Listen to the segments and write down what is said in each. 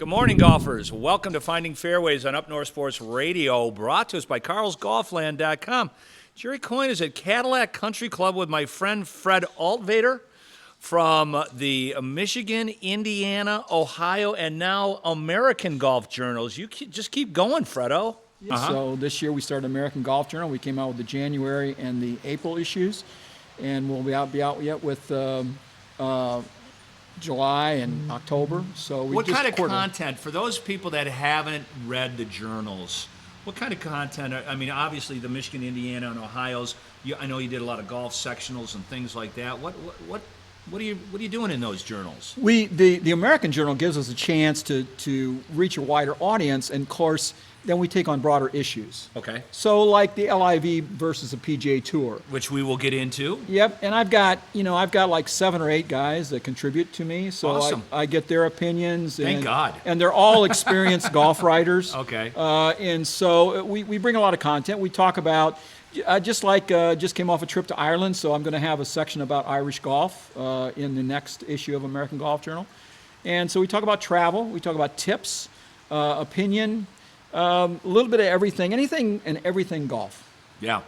Good morning, golfers. Welcome to Finding Fairways on Up North Sports Radio, brought to us by carlsgolfland.com. Jerry Coyne is at Cadillac Country Club with my friend Fred Altvater from the Michigan, Indiana, Ohio, and now American Golf Journals. You just keep going, Fredo. So this year we started American Golf Journal. We came out with the January and the April issues, and we'll be out yet with July and October. So what kind of content, for those people that haven't read the journals, what kind of content? I mean, obviously the Michigan, Indiana, and Ohio's. I know you did a lot of golf sectionals and things like that. What are you doing in those journals? The American Journal gives us a chance to reach a wider audience, and of course, then we take on broader issues. Okay. So like the LIV versus the PGA Tour, which we will get into. Yep, and I've got like 7 or 8 guys that contribute to me, so awesome. I get their opinions. Thank God. And they're all experienced golf writers. Okay. And so we bring a lot of content. We talk about, just came off a trip to Ireland, so I'm going to have a section about Irish golf in the next issue of American Golf Journal. And so we talk about travel, we talk about tips, opinion, a little bit of everything, anything and everything golf. Yeah.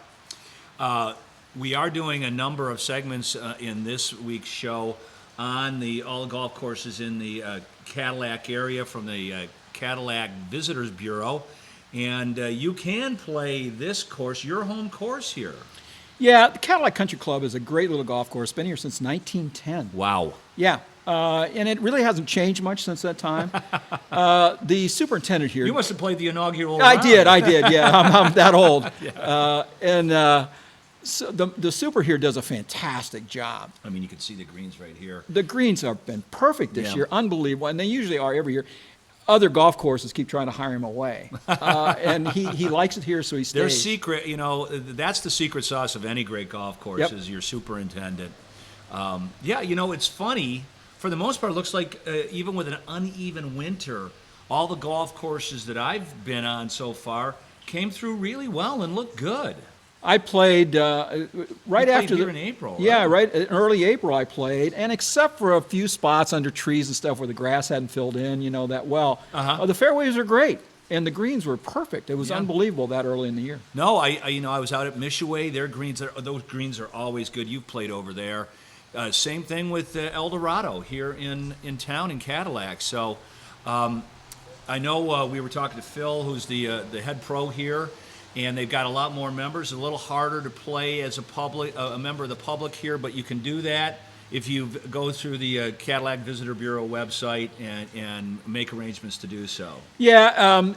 We are doing a number of segments in this week's show on all the golf courses in the Cadillac area from the Cadillac Visitors Bureau. And you can play this course, your home course here. Yeah, the Cadillac Country Club is a great little golf course. Been here since 1910. Wow. Yeah. And it really hasn't changed much since that time. The superintendent here... You must have played the inaugural round. I did, yeah. I'm that old. Yeah. So the super here does a fantastic job. I mean, you can see the greens right here. The greens have been perfect this year, unbelievable, and they usually are every year. Other golf courses keep trying to hire him away, and he likes it here, so he stays. Their secret, that's the secret sauce of any great golf course, is your superintendent. It's funny. For the most part, it looks like even with an uneven winter, all the golf courses that I've been on so far came through really well and looked good. I played in April. Yeah, right in early April I played, and except for a few spots under trees and stuff where the grass hadn't filled in, that well, the fairways are great, and the greens were perfect. It was unbelievable that early in the year. No, I was out at Michigan. Those greens are always good. You've played over there. Same thing with Eldorado here in town in Cadillac. So I know we were talking to Phil, who's the head pro here, and they've got a lot more members. A little harder to play as a member of the public here, but you can do that if you go through the Cadillac Visitor Bureau website and make arrangements to do so. Yeah,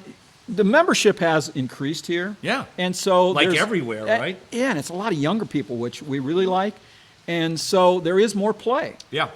the membership has increased here. Yeah, and so like everywhere, right? Yeah, and it's a lot of younger people, which we really like. And so there is more play. Yeah.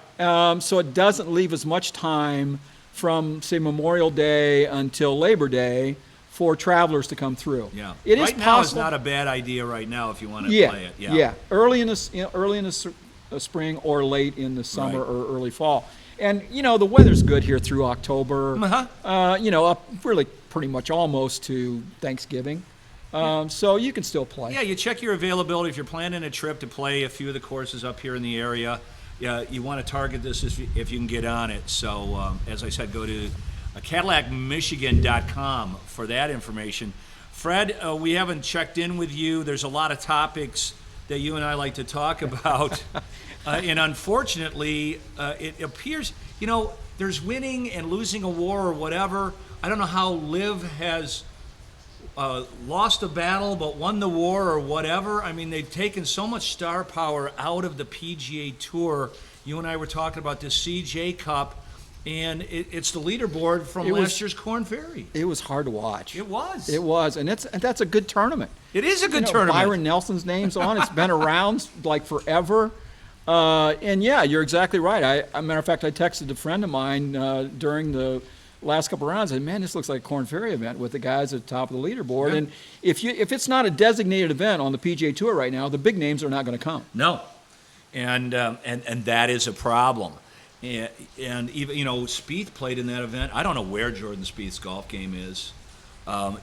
So it doesn't leave as much time from, say, Memorial Day until Labor Day for travelers to come through. Yeah. It right is now possible. It's not a bad idea right now if you want to play it. Yeah. Early in the spring or late in the summer or early fall. And, the weather's good here through October. Up really pretty much almost to Thanksgiving. So you can still play. Yeah, you check your availability if you're planning a trip to play a few of the courses up here in the area. Yeah, you want to target this if you can get on it. So, as I said, go to CadillacMichigan.com for that information. Fred, we haven't checked in with you. There's a lot of topics that you and I like to talk about. And unfortunately, it appears, there's winning and losing a war or whatever. I don't know how LIV has... lost a battle but won the war or whatever. I mean, they've taken so much star power out of the PGA Tour. You and I were talking about this CJ Cup, and it's the leaderboard from last year's Korn Ferry. It was hard to watch. It was, and that's a good tournament. It is a good tournament. Byron Nelson's name's on. It's been around like forever. And yeah, you're exactly right. As a matter of fact, I texted a friend of mine during the last couple of rounds, and man, this looks like a Korn Ferry event with the guys at the top of the leaderboard. Yeah. And if it's not a designated event on the PGA Tour right now, the big names are not going to come. No, and that is a problem. And even Spieth played in that event. I don't know where Jordan Spieth's golf game is. I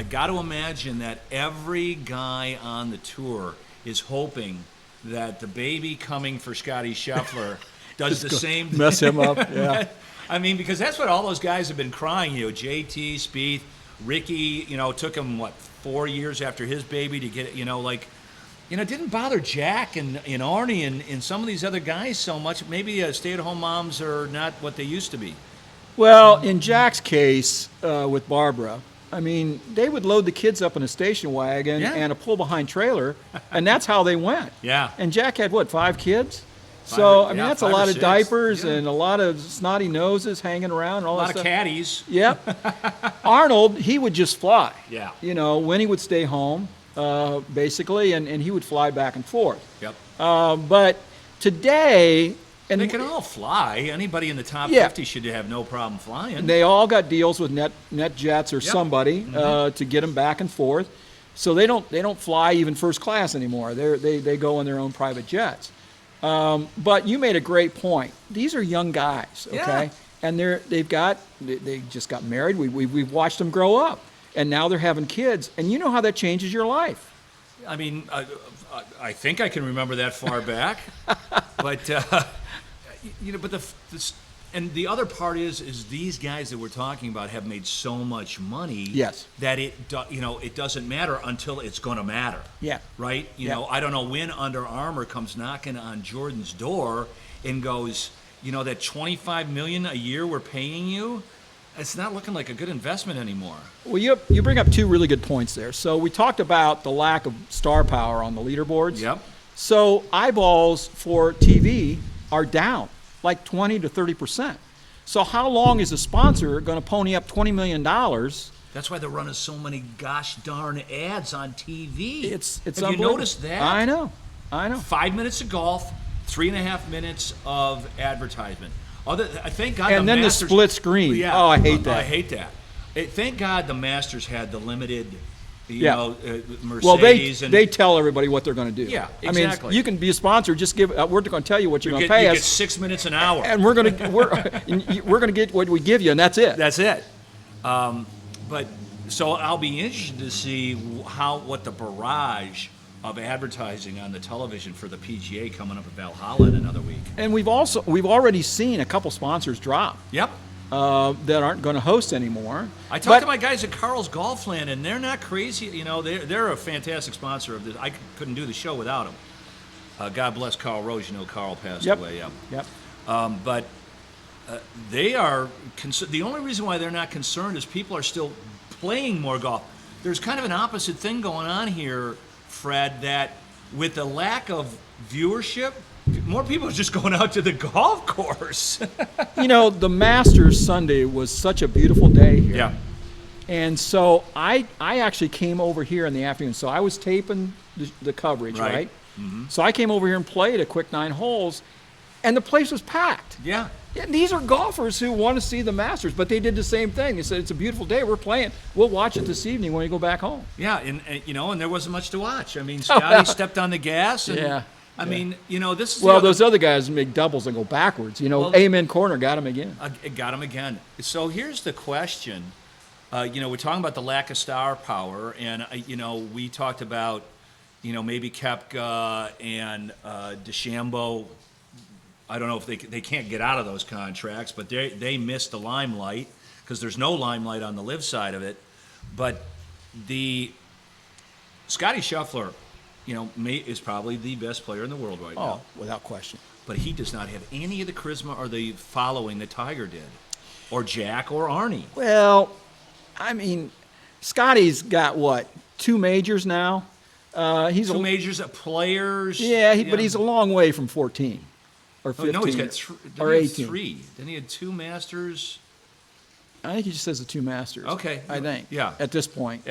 got to imagine that every guy on the tour is hoping that the baby coming for Scottie Scheffler does the same. Mess him up. Yeah. I mean, because that's what all those guys have been crying. JT, Spieth, Ricky. Took him 4 years after his baby to get it. It didn't bother Jack and Arnie and some of these other guys so much. Maybe stay-at-home moms are not what they used to be. Well, in Jack's case with Barbara, I mean, they would load the kids up in a station wagon and a pull-behind trailer, and that's how they went. Yeah. And Jack had, 5 kids? So, that's a lot of 6. diapers and a lot of snotty noses hanging around and all that stuff. A lot of caddies. Yep. Arnold, he would just fly. Yeah. When he would stay home, basically, and he would fly back and forth. Yep. But today... And they can all fly. Anybody in the top 50 should have no problem flying. They all got deals with NetJets or somebody to get them back and forth. So they don't fly even first class anymore. They go in their own private jets. But you made a great point. These are young guys, okay? Yeah. And they just got married. We've watched them grow up, and now they're having kids. And you know how that changes your life. I mean, I think I can remember that far back, but. And the other part is these guys that we're talking about have made so much money that it doesn't matter until it's going to matter. Yeah. Right? I don't know when Under Armour comes knocking on Jordan's door and goes, that $25 million a year we're paying you, it's not looking like a good investment anymore. Well, you bring up 2 really good points there. So we talked about the lack of star power on the leaderboards. Yep. So eyeballs for TV are down like 20 to 30%. So how long is a sponsor going to pony up $20 million? That's why they're running so many gosh darn ads on TV. It's Have you noticed that? I know. 5 minutes of golf, 3.5 minutes of advertisement. Thank God. And then Masters, the split screen. Yeah, oh, I hate that. I hate that. Thank God the Masters had the limited. Mercedes. Well, they tell everybody what they're going to do. Yeah, exactly. I mean, you can be a sponsor. Just give. We're going to tell you what you're going to pay us. You get 6 minutes an hour, and we're going to get what we give you, and that's it. That's it. But so I'll be interested to see what the barrage of advertising on the television for the PGA coming up at Valhalla in another week. And we've already seen a couple sponsors drop. Yep. That aren't going to host anymore. I talked to my guys at Carl's Golfland, and they're not crazy. They're a fantastic sponsor of this. I couldn't do the show without them. God bless Carl Rose. Carl passed away. Yep. But they are the only reason why they're not concerned is people are still playing more golf. There's kind of an opposite thing going on here, Fred, that with the lack of viewership, more people are just going out to the golf course. The Masters Sunday was such a beautiful day here. Yeah. And so I actually came over here in the afternoon. So I was taping the coverage, right? Mm-hmm. So I came over here and played a quick 9 holes, and the place was packed. Yeah. And these are golfers who want to see the Masters, but they did the same thing. They said, it's a beautiful day, we're playing. We'll watch it this evening when we go back home. Yeah, and there wasn't much to watch. I mean, Scotty stepped on the gas, and I mean, this is... Well, those other guys make doubles and go backwards. Amen Corner got him again. Got him again. So here's the question. We're talking about the lack of star power, and, we talked about, maybe Koepka and DeChambeau. I don't know if they can't get out of those contracts, but they missed the limelight because there's no limelight on the live side of it. But the Scotty Scheffler, is probably the best player in the world right now. Oh, without question. But he does not have any of the charisma or the following that Tiger did, or Jack or Arnie. Well, I mean, Scotty's got, 2 majors now? He's 2 majors of players. Yeah, but he's a long way from 14 or 15. No, he's got or 18. 3. Then he had 2 Masters. I think he just has the 2 Masters. Okay. I think. Yeah. At this point.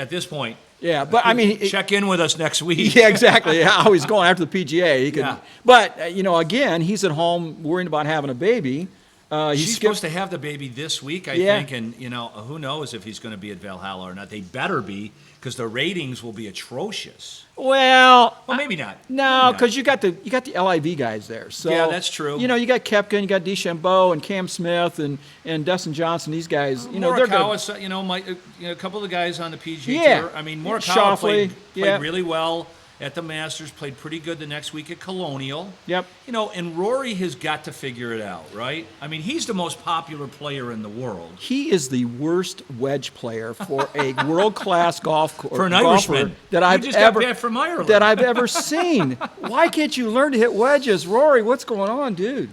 Yeah, but I mean... Check in with us next week. Yeah, exactly. How he's going after the PGA. He could, But, again, he's at home worrying about having a baby. She's supposed to have the baby this week, I think, and, who knows if he's going to be at Valhalla or not. They better be, because the ratings will be atrocious. Well, maybe not. No, because you got the LIV guys there. So yeah, that's true. You got Koepka, and you got DeChambeau and Cam Smith and Dustin Johnson. These guys, they're good. A couple of the guys on the PGA Tour. I mean, Morikawa played really well. at the Masters, played pretty good the next week at Colonial. Yep. You know, and Rory has got to figure it out, right? I mean, he's the most popular player in the world. He is the worst wedge player for a world-class golfer For an Irishman. that You I've just got ever back from Ireland. that I've ever seen. Why can't you learn to hit wedges, Rory? What's going on, dude?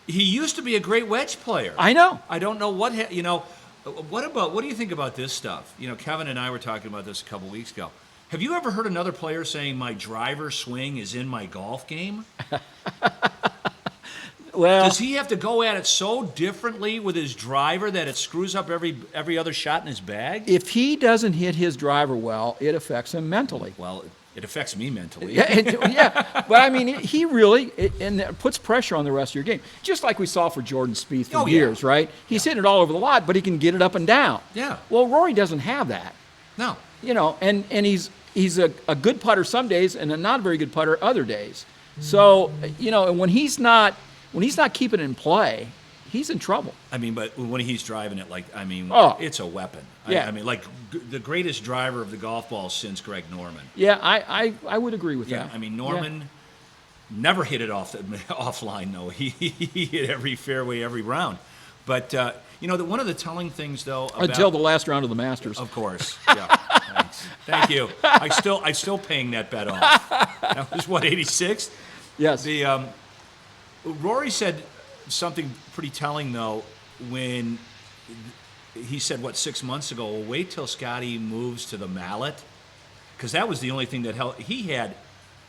He used to be a great wedge player. I know. I don't know what, what do you think about this stuff? You know, Kevin and I were talking about this a couple weeks ago. Have you ever heard another player saying my driver swing is in my golf game? Well, Does he have to go at it so differently with his driver that it screws up every other shot in his bag? if he doesn't hit his driver well, it affects him mentally. Well, it affects me mentally. Yeah, but I mean, he really and it puts pressure on the rest of your game, just like we saw for Jordan Spieth for Oh, yeah. years, right? He's hitting it all over the lot, but he can get it up and down. Yeah. Well, Rory doesn't have that, No. you know, and he's a good putter some days and a not very good putter other days. So, you know, and when he's not keeping it in play, he's in trouble. I mean, but when he's driving it, Oh. it's a weapon. Yeah. I mean, the greatest driver of the golf ball since Greg Norman. Yeah, I would agree with Yeah, that. I mean, Norman never hit it offline, though. He hit every fairway every round. But, one of the telling things, though, about... Until the last round of the Masters. Of course, yeah. Thanks. Thank you. I'm still paying that bet off. That was, 86? Yes. Rory said something pretty telling, though, when he said, 6 months ago, well, wait till Scotty moves to the mallet, because that was the only thing that held. He had,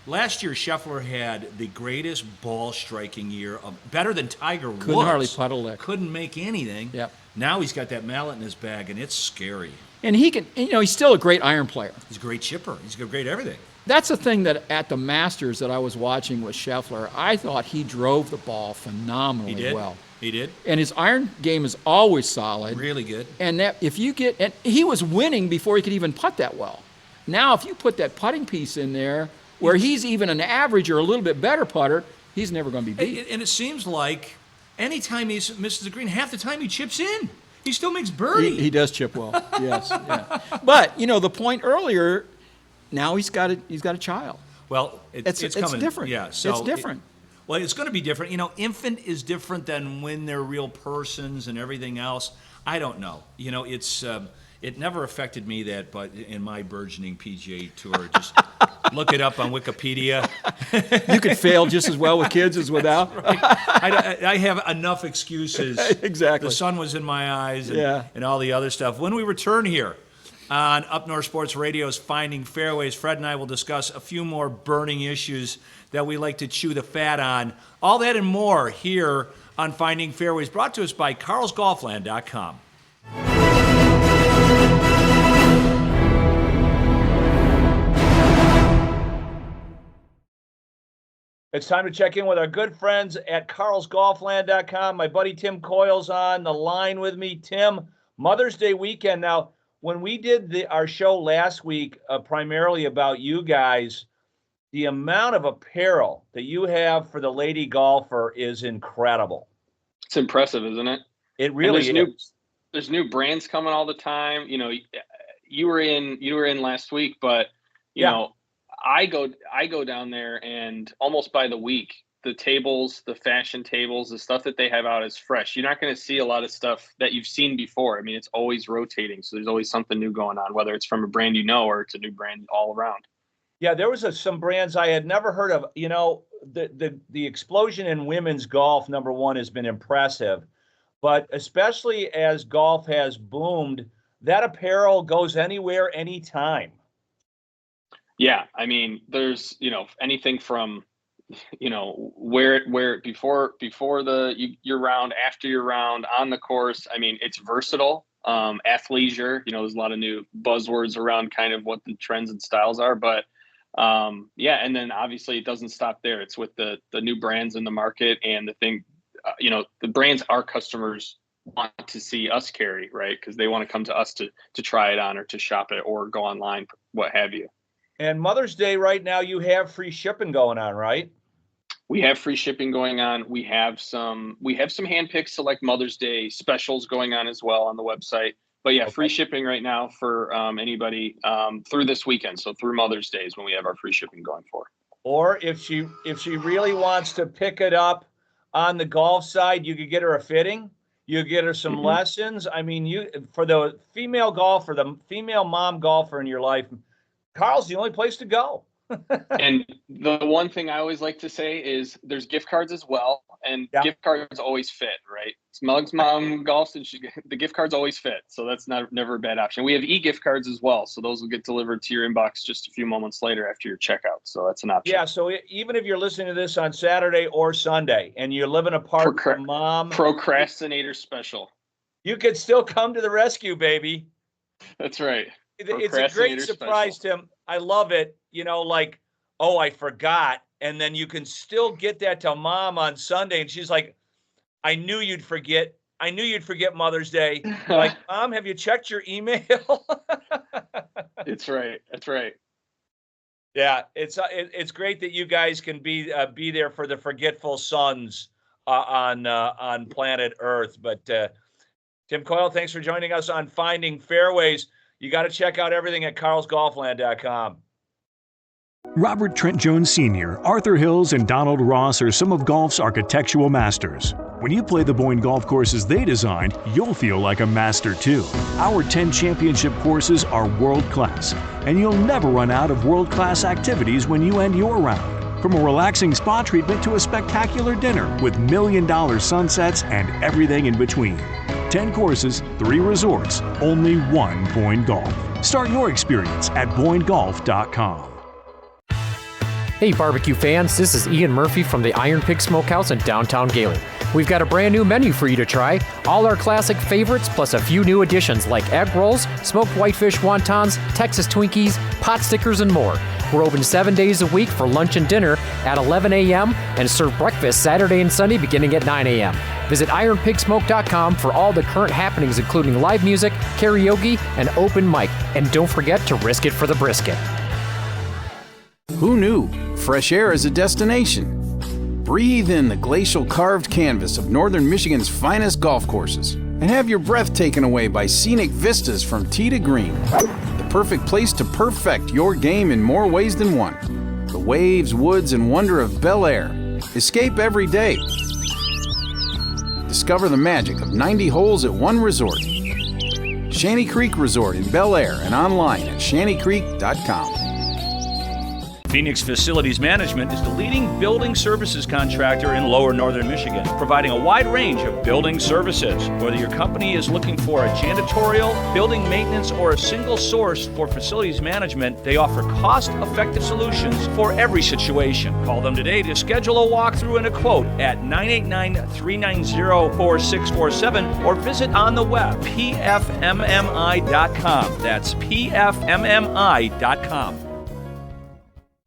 last year, Scheffler had the greatest ball striking year, better than Tiger Woods. Couldn't hardly putt a lick. Couldn't make anything. Yep. Now he's got that mallet in his bag, and it's scary. And he can, he's still a great iron player. He's a great chipper. He's got great everything. That's the thing that at the Masters that I was watching with Scheffler, I thought he drove the ball phenomenally He did. well. He did. And his iron game is always solid. Really good. And that and he was winning before he could even putt that well. Now, if you put that putting piece in there, where he's even an average or a little bit better putter, he's never going to be beat. And it seems like anytime he misses the green, half the time he chips in. He still makes birdie. He does chip well. Yes. Yeah. But the point earlier, now he's got a child. Well, it's coming. different. Yeah, so it's different. It's going to be different. Infant is different than when they're real persons and everything else. I don't know. It never affected me but in my burgeoning PGA Tour, just look it up on Wikipedia. You could fail just as well with kids as without. I have enough excuses. Exactly. The sun was in my eyes Yeah. and all the other stuff. When we return here on Up North Sports Radio's Finding Fairways, Fred and I will discuss a few more burning issues that we like to chew the fat on. All that and more here on Finding Fairways, brought to us by carlsgolfland.com. It's time to check in with our good friends at carlsgolfland.com. My buddy Tim Coyle's on the line with me. Tim, Mother's Day weekend. Now, when we did our show last week, primarily about you guys, the amount of apparel that you have for the lady golfer is incredible. It's impressive, isn't it? It really is. There's new brands coming all the time. You were in last week, but you know, I go down there and almost by the week, the tables, the fashion tables, the stuff that they have out is fresh. You're not going to see a lot of stuff that you've seen before. I mean, it's always rotating. So there's always something new going on, whether it's from a brand or it's a new brand all around. Yeah, there was some brands I had never heard of. The explosion in women's golf, number one, has been impressive. But especially as golf has boomed, that apparel goes anywhere, anytime. Yeah, I mean, there's anything from wear it before your round, after your round, on the course. I mean, it's versatile. Athleisure, there's a lot of new buzzwords around kind of what the trends and styles are, but and then obviously it doesn't stop there. It's with the new brands in the market, and the thing, the brands our customers want to see us carry, right? Because they want to come to us to try it on or to shop it or go online, what have you. And Mother's Day right now, you have free shipping going on, right? We have free shipping going on. We have some handpicked select Mother's Day specials going on as well on the website. But yeah, Okay. free shipping right now for anybody through this weekend. So through Mother's Day is when we have our free shipping going for. Or if she really wants to pick it up on the golf side, you could get her a fitting. You get her some lessons. I mean, you for the female golfer, the female mom golfer in your life, Carl's the only place to go. And the one thing I always like to say is there's gift cards as well, and gift cards always fit, right? Smug's mom golfs, and the gift cards always fit, so that's never a bad option. We have e-gift cards as well, so those will get delivered to your inbox just a few moments later after your checkout, so that's an option. Yeah, so even if you're listening to this on Saturday or Sunday, and you're living apart from mom, procrastinator special, you could still come to the rescue, baby. That's right. It's a great surprise, Tim. I love it. You know, like, oh, I forgot. And then you can still get that to mom on Sunday. And she's like, I knew you'd forget. I knew you'd forget Mother's Day. Like, Mom, have you checked your email? It's right. That's right. Yeah, it's great that you guys can be there for the forgetful sons on planet Earth. But Tim Coyle, thanks for joining us on Finding Fairways. You got to check out everything at carlsgolfland.com. Robert Trent Jones Sr., Arthur Hills, and Donald Ross are some of golf's architectural masters. When you play the BOYNE golf courses they designed, you'll feel like a master too. Our 10 championship courses are world-class, and you'll never run out of world-class activities when you end your round. From a relaxing spa treatment to a spectacular dinner with million-dollar sunsets and everything in between. 10 courses, 3 resorts, only one BOYNE Golf. Start your experience at BOYNEGolf.com. Hey barbecue fans, this is Ian Murphy from the Iron Pig Smokehouse in downtown Gaylord. We've got a brand new menu for you to try. All our classic favorites plus a few new additions like egg rolls, smoked whitefish wontons, Texas Twinkies, pot stickers, and more. We're open 7 days a week for lunch and dinner at 11 a.m. and serve breakfast Saturday and Sunday beginning at 9 a.m. Visit ironpigsmoke.com for all the current happenings including live music, karaoke, and open mic. And don't forget to risk it for the brisket. Who knew? Fresh air is a destination. Breathe in the glacial carved canvas of northern Michigan's finest golf courses and have your breath taken away by scenic vistas from tee to green. The perfect place to perfect your game in more ways than one. The waves, woods, and wonder of Bel Air. Escape every day. Discover the magic of 90 holes at one resort. Shanty Creek Resort in Bel Air and online at shantycreek.com. Phoenix Facilities Management is the leading building services contractor in lower northern Michigan, providing a wide range of building services. Whether your company is looking for a janitorial, building maintenance, or a single source for facilities management, they offer cost-effective solutions for every situation. Call them today to schedule a walkthrough and a quote at 989-390-4647 or visit on the web, pfmmi.com. That's pfmmi.com.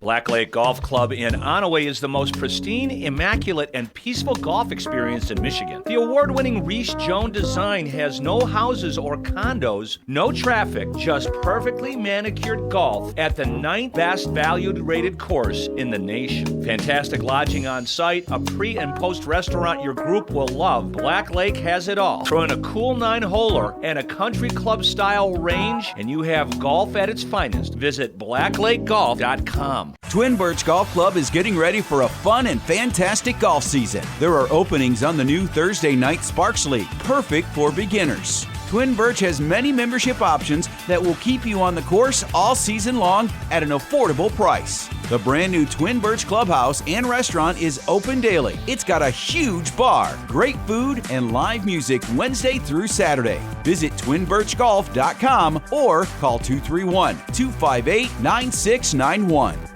Black Lake Golf Club in Onaway is the most pristine, immaculate, and peaceful golf experience in Michigan. The award-winning Reese Jones design has no houses or condos, no traffic, just perfectly manicured golf at the 9th best valued rated course in the nation. Fantastic lodging on site, a pre- and post-restaurant your group will love. Black Lake has it all. Throw in a cool 9-holer and a country club-style range, and you have golf at its finest. Visit blacklakegolf.com. Twin Birch Golf Club is getting ready for a fun and fantastic golf season. There are openings on the new Thursday night Sparks League, perfect for beginners. Twin Birch has many membership options that will keep you on the course all season long at an affordable price. The brand new Twin Birch Clubhouse and restaurant is open daily. It's got a huge bar, great food, and live music Wednesday through Saturday. Visit twinbirchgolf.com or call 231-258-9691.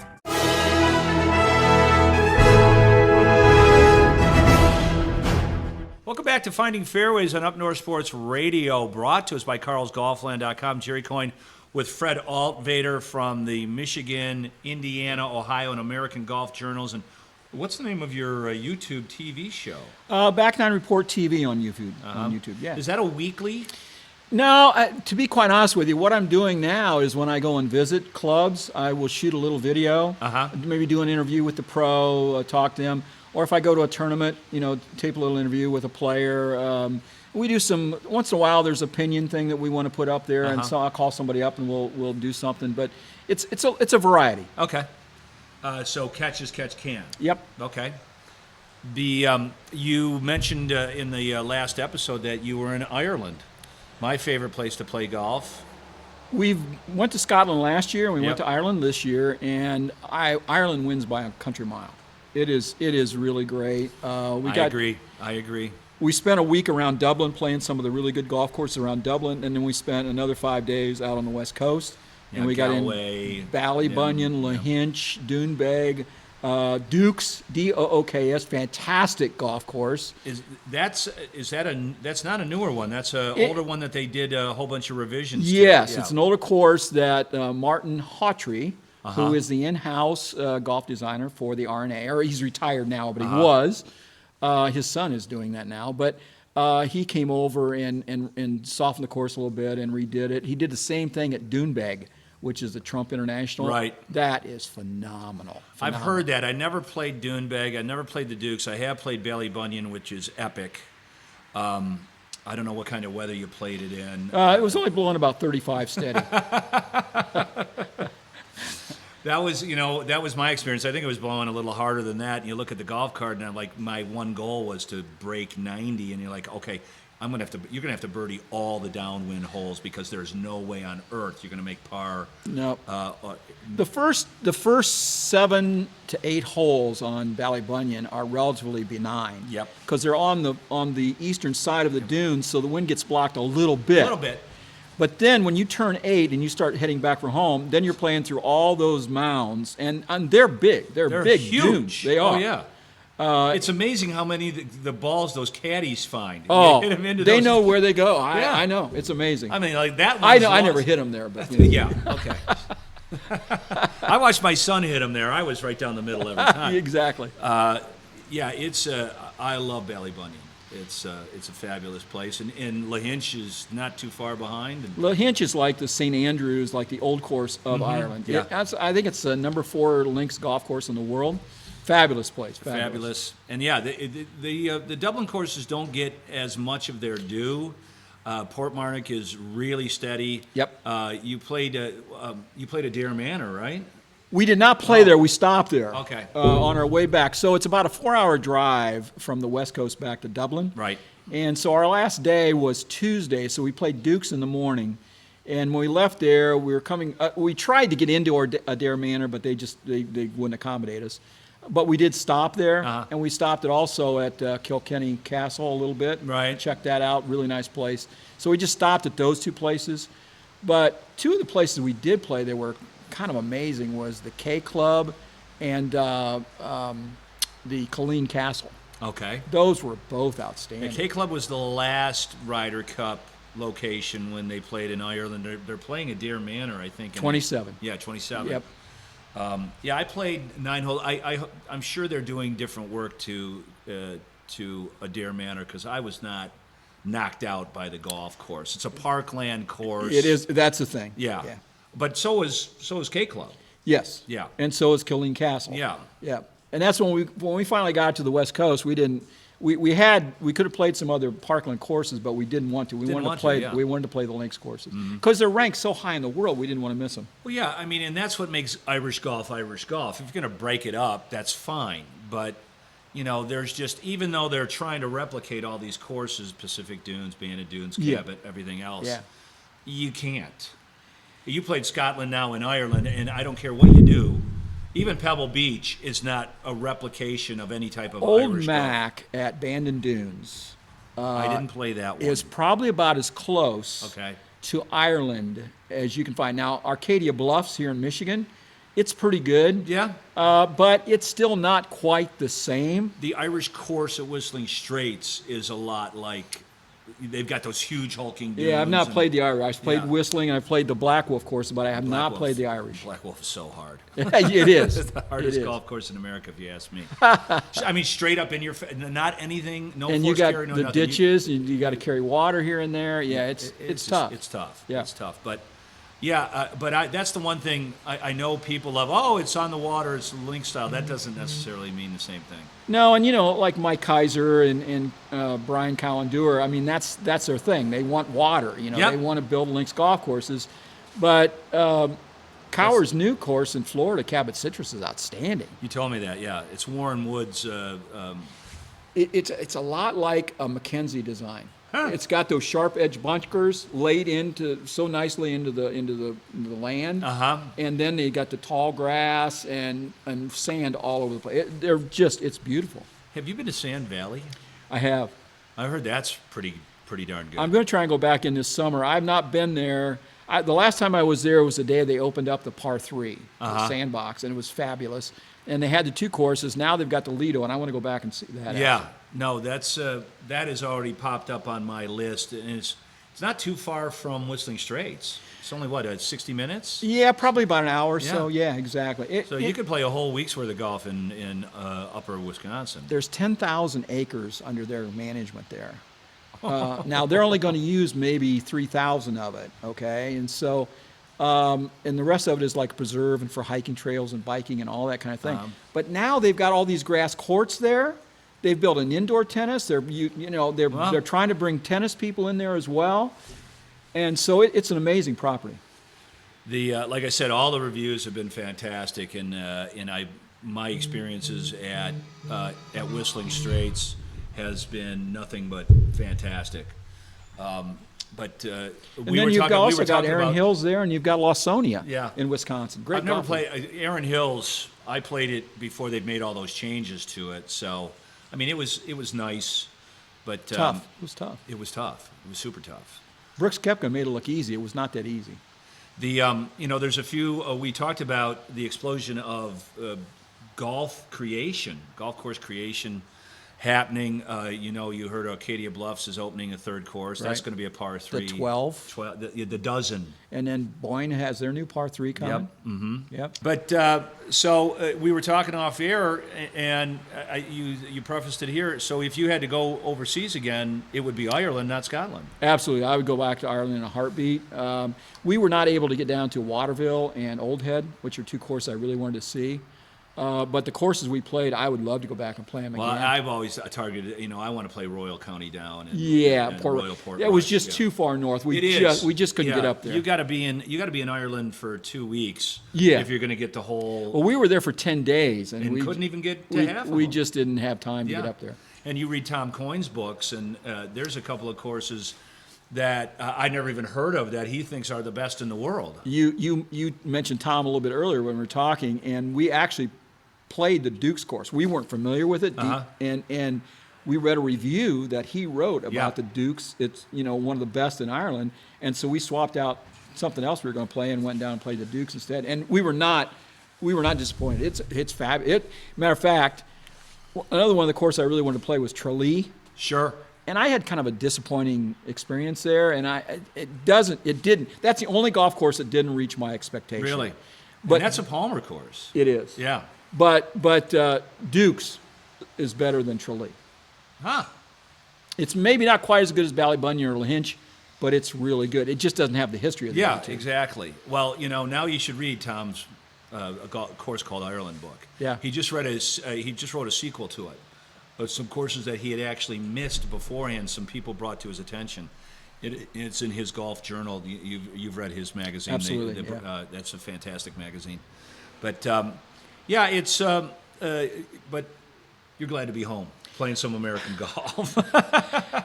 Welcome back to Finding Fairways on Up North Sports Radio, brought to us by carlsgolfland.com. Jerry Coyne with Fred Altvater from the Michigan, Indiana, Ohio, and American Golf Journals. And what's the name of your YouTube TV show? Back Nine Report TV on YouTube. Yeah. Is that a weekly? No, to be quite honest with you, what I'm doing now is when I go and visit clubs, I will shoot a little video, maybe do an interview with the pro, talk to them, or if I go to a tournament, tape a little interview with a player. We do some, once in a while there's an opinion thing that we want to put up there, and so I'll call somebody up and we'll do something, but it's a variety. Okay. So catch as catch can. Yep. Okay. You mentioned in the last episode that you were in Ireland. My favorite place to play golf. We went to Scotland last year, and we Yep. went to Ireland this year, and Ireland wins by a country mile. It is really great. I agree. We spent a week around Dublin playing some of the really good golf courses around Dublin, and then we spent another 5 days out on the West Coast. And we got Galway, in Ballybunion, Lahinch, Doonbeg, Dukes, Dooks, fantastic golf course. That's not a newer one. That's an older one that they did a whole bunch of revisions to. Yes, Yeah. it's an older course that Martin Hawtrey, who is the in-house golf designer for the R&A, or he's retired now, but he was. His son is doing that now, but he came over and softened the course a little bit and redid it. He did the same thing at Doonbeg, which is the Trump International. Right. That is phenomenal. I've heard that. I never played Doonbeg. I never played the Dukes. I have played Ballybunion, which is epic. I don't know what kind of weather you played it in. It was only blowing about 35 steady. That was my experience. I think it was blowing a little harder than that. And you look at the golf card, and my one goal was to break 90, and you're like, okay, you're gonna have to birdie all the downwind holes because there's no way on earth you're gonna make par. No. The first 7 to 8 holes on Ballybunion are relatively benign. Yep. Because they're on the eastern side of the dunes, so the wind gets blocked a little bit. A little bit. But then when you turn 8 and you start heading back for home, then you're playing through all those mounds, and they're big. They're big huge. dunes. They are. Oh yeah. It's amazing how many the balls those caddies find. Oh, Hit 'em into they those- know where they go. Yeah. I know. It's amazing. I mean, like that. I one's know. I lost. never hit them there, but Yeah. Okay. I watched my son hit him there. I was right down the middle every time. Exactly. Yeah, it's. I love Ballybunion. It's a fabulous place, and Lahinch is not too far behind. And Lahinch is like the St. Andrews, like the old course of Ireland. Yeah. I think it's the number 4 links golf course in the world. Fabulous place. fabulous. And yeah, the Dublin courses don't get as much of their due. Portmarnock is really steady. Yep. You played a Deer Manor, right? We did not play there. We stopped there. Okay. On our way back. So it's about a 4-hour drive from the West Coast back to Dublin. Right. And so our last day was Tuesday, so we played Dukes in the morning. And when we left there, we were coming. We tried to get into Adair Manor, but they wouldn't accommodate us. But we did stop there, and we stopped also at Kilkenny Castle a little bit. Right. Checked that out. Really nice place. So we just stopped at those 2 places. But 2 of the places we did play, they were kind of amazing, was the K Club and the Colleen Castle. Okay. Those were both outstanding. The K Club was the last Ryder Cup location when they played in Ireland. They're playing a Deer Manor, I think. 27. Yeah, 27. Yep. Yeah, I played 9 holes. I'm sure they're doing different work to Adair Manor because I was not knocked out by the golf course. It's a parkland course. It is. That's the thing. Yeah. But so is K Club. Yes. Yeah. And so is Killeen Castle. Yeah. Yeah. And that's when we finally got to the West Coast. We didn't. We could have played some other parkland courses, but we didn't want to. We wanted to play the links courses because they're ranked so high in the world. We didn't want to miss them. Well, yeah. I mean, and that's what makes Irish golf Irish golf. If you're going to break it up, that's fine. But there's just, even though they're trying to replicate all these courses, Pacific Dunes, Banded Dunes, Cabot, everything else, you can't. You played Scotland now in Ireland, and I don't care what you do. Even Pebble Beach is not a replication of any type of Old Irish Mac at Bandon Dunes golf. I didn't play that one. is probably about as close to Ireland as you can find. Now, Arcadia Bluffs here in Michigan, it's pretty good. Yeah. But it's still not quite the same. The Irish course at Whistling Straits is a lot like they've got those huge hulking dunes. Yeah, I've not played the Irish. I've played Yeah. Whistling, and I've played the Black Wolf course, but I have not Wolf. played the Irish. Black Wolf is so hard. It is. It's the hardest It is. golf course in America, if you ask me. I mean, straight up in your not anything, no And you force got carry, no the nothing. ditches. You got to carry water here and there. Yeah, it's just- tough. It's tough. Yeah. It's tough. But yeah, that's the one thing I know people love. Oh, it's on the water. It's link style. That doesn't necessarily mean the same thing. No, and like Mike Kaiser and Brian Cowan-Dewar, I mean, that's their thing. They want water. Yep. They want to build links golf courses. But Cower's new course in Florida, Cabot Citrus, is outstanding. You told me that. Yeah, it's Warren Wood's. It's a lot like a Mackenzie design. Huh. It's got those sharp edge bunkers laid so nicely into the land. Uh-huh. And then they got the tall grass and sand all over the place. It's beautiful. Have you been to Sand Valley? I have. I heard that's pretty darn good. I'm going to try and go back in this summer. I've not been there. The last time I was there was the day they opened up the par 3, the sandbox, and it was fabulous. And they had the 2 courses. Now they've got the Lido, and I want to go back and see that. Yeah. No, that has already popped up on my list, and it's not too far from Whistling Straits. It's only what 60 minutes. Yeah, probably about an hour or Yeah. so. Yeah, exactly. You could play a whole week's worth of golf in upper Wisconsin. There's 10,000 acres under their management there. Now they're only going to use maybe 3,000 of it. Okay, and so. And the rest of it is like preserve and for hiking trails and biking and all that kind of thing. But now they've got all these grass courts there. They've built an indoor tennis. They're trying to bring tennis people in there as well, and so it's an amazing property. Like I said, all the reviews have been fantastic, and my experiences at Whistling Straits has been nothing but fantastic. But And then you've also got Erin Hills there, and you've got Lawsonia in Wisconsin. Great. I've never played Erin Hills. I played it before they've made all those changes to it. So, I mean, it was nice, but tough. It was tough. It was tough. It was super tough. Brooks Koepka made it look easy. It was not that easy. There's a few. We talked about the explosion of golf course creation. Happening, you heard Arcadia Bluffs is opening a 3rd course. That's going to be a par 3. The 12. The dozen. And then BOYNE has their new par 3 coming. Yep. Mm-hmm. Yep. But we were talking off air, and you prefaced it here. So if you had to go overseas again, it would be Ireland, not Scotland. Absolutely. I would go back to Ireland in a heartbeat. We were not able to get down to Waterville and Old Head, which are 2 courses I really wanted to see. But the courses we played, I would love to go back and play them again. Well, I've always targeted, I want to play Royal County Down. And Port Port. It was just too far north. We just couldn't get up there. You got to be in Ireland for 2 weeks. Yeah. If you're going to get the whole. Well, we were there for 10 days, and we couldn't even get to half of We them. just didn't have time to get up there. And you read Tom Coyne's books, and there's a couple of courses that I never even heard of that he thinks are the best in the world. You mentioned Tom a little bit earlier when we were talking, and we actually played the Dukes course. We weren't familiar with it, and we read a review that he wrote about the Dukes. It's one of the best in Ireland, and so we swapped out something else we were going to play and went down and played the Dukes instead. And we were not disappointed. It's fabulous. Matter of fact, another one of the courses I really wanted to play was Tralee. Sure. And I had kind of a disappointing experience there, and it didn't. That's the only golf course that didn't reach my expectation. Really? But and that's a Palmer course. It is. Yeah. But Dukes is better than Tralee. Huh. It's maybe not quite as good as Ballybunion or Lahinch, but it's really good. It just doesn't have the history of the other two. Exactly. Well, now you should read Tom's course called Ireland book. Yeah. He just wrote a sequel to it. Of some courses that he had actually missed beforehand. Some people brought to his attention. It's in his golf journal. You've read his magazine. Absolutely. That's a fantastic magazine. But it's. But you're glad to be home playing some American golf.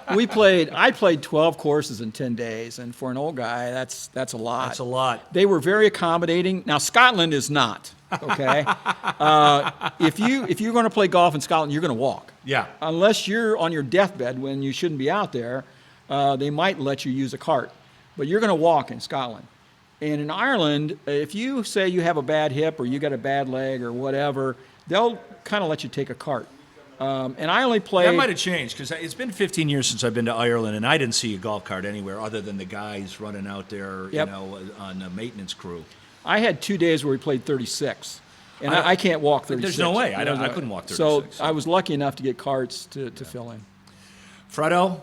I played 12 courses in 10 days, and for an old guy, that's a lot. That's a lot. They were very accommodating. Now Scotland is not. Okay. If you're going to play golf in Scotland, you're going to walk. Yeah. Unless you're on your deathbed when you shouldn't be out there, they might let you use a cart, but you're going to walk in Scotland. And in Ireland, if you say you have a bad hip or you got a bad leg or whatever, they'll kind of let you take a cart. And I only played. That might have changed because it's been 15 years since I've been to Ireland, and I didn't see a golf cart anywhere other than the guys running out there, Yep. on a maintenance crew. I had 2 days where we played 36, and I can't walk 36. There's no way. I couldn't walk 36. So I was lucky enough to get carts to fill in. Fredo,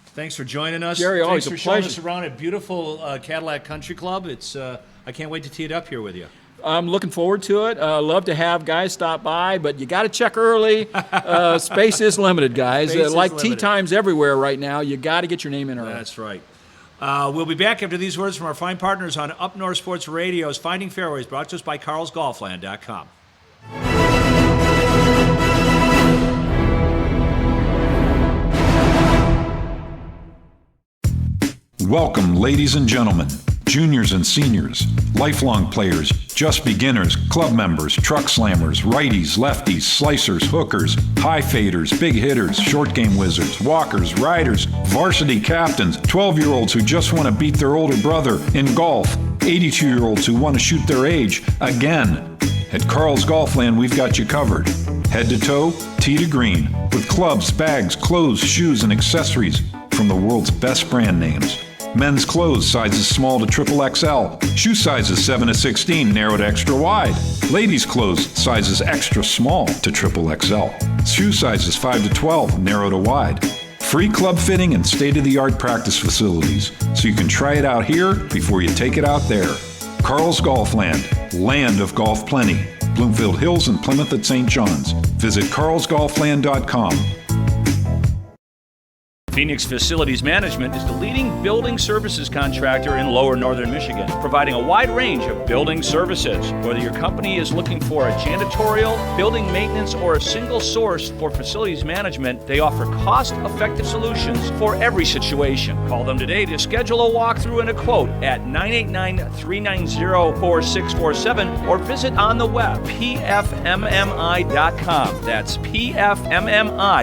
thanks for joining us. Jerry, always thanks a for showing pleasure. us around a beautiful Cadillac Country Club. I can't wait to tee it up here with you. I'm looking forward to it. Love to have guys stop by, but you got to check early. Space is limited, guys. Space is Like tee limited. times everywhere right now, you got to get your name in early. That's right. We'll be back after these words from our fine partners on Up North Sports Radio's Finding Fairways, brought to us by carlsgolfland.com. Welcome, ladies and gentlemen, juniors and seniors, lifelong players, just beginners, club members, truck slammers, righties, lefties, slicers, hookers, high faders, big hitters, short game wizards, walkers, riders, varsity captains, 12-year-olds who just want to beat their older brother in golf, 82-year-olds who want to shoot their age again. At Carl's Golfland, we've got you covered. Head to toe, tee to green, with clubs, bags, clothes, shoes, and accessories from the world's best brand names. Men's clothes sizes small to XXL. Shoe sizes 7 to 16, narrow to extra wide. Ladies' clothes sizes extra small to XXL. Shoe sizes 5 to 12, narrow to wide. Free club fitting and state-of-the-art practice facilities, so you can try it out here before you take it out there. Carl's Golfland, land of golf plenty. Bloomfield Hills and Plymouth at St. John's. Visit carlsgolfland.com. Phoenix Facilities Management is the leading building services contractor in lower northern Michigan, providing a wide range of building services. Whether your company is looking for a janitorial, building maintenance, or a single source for facilities management, they offer cost-effective solutions for every situation. Call them today to schedule a walkthrough and a quote at 989-390-4647 or visit on the web, pfmmi.com. That's pfmmi.com.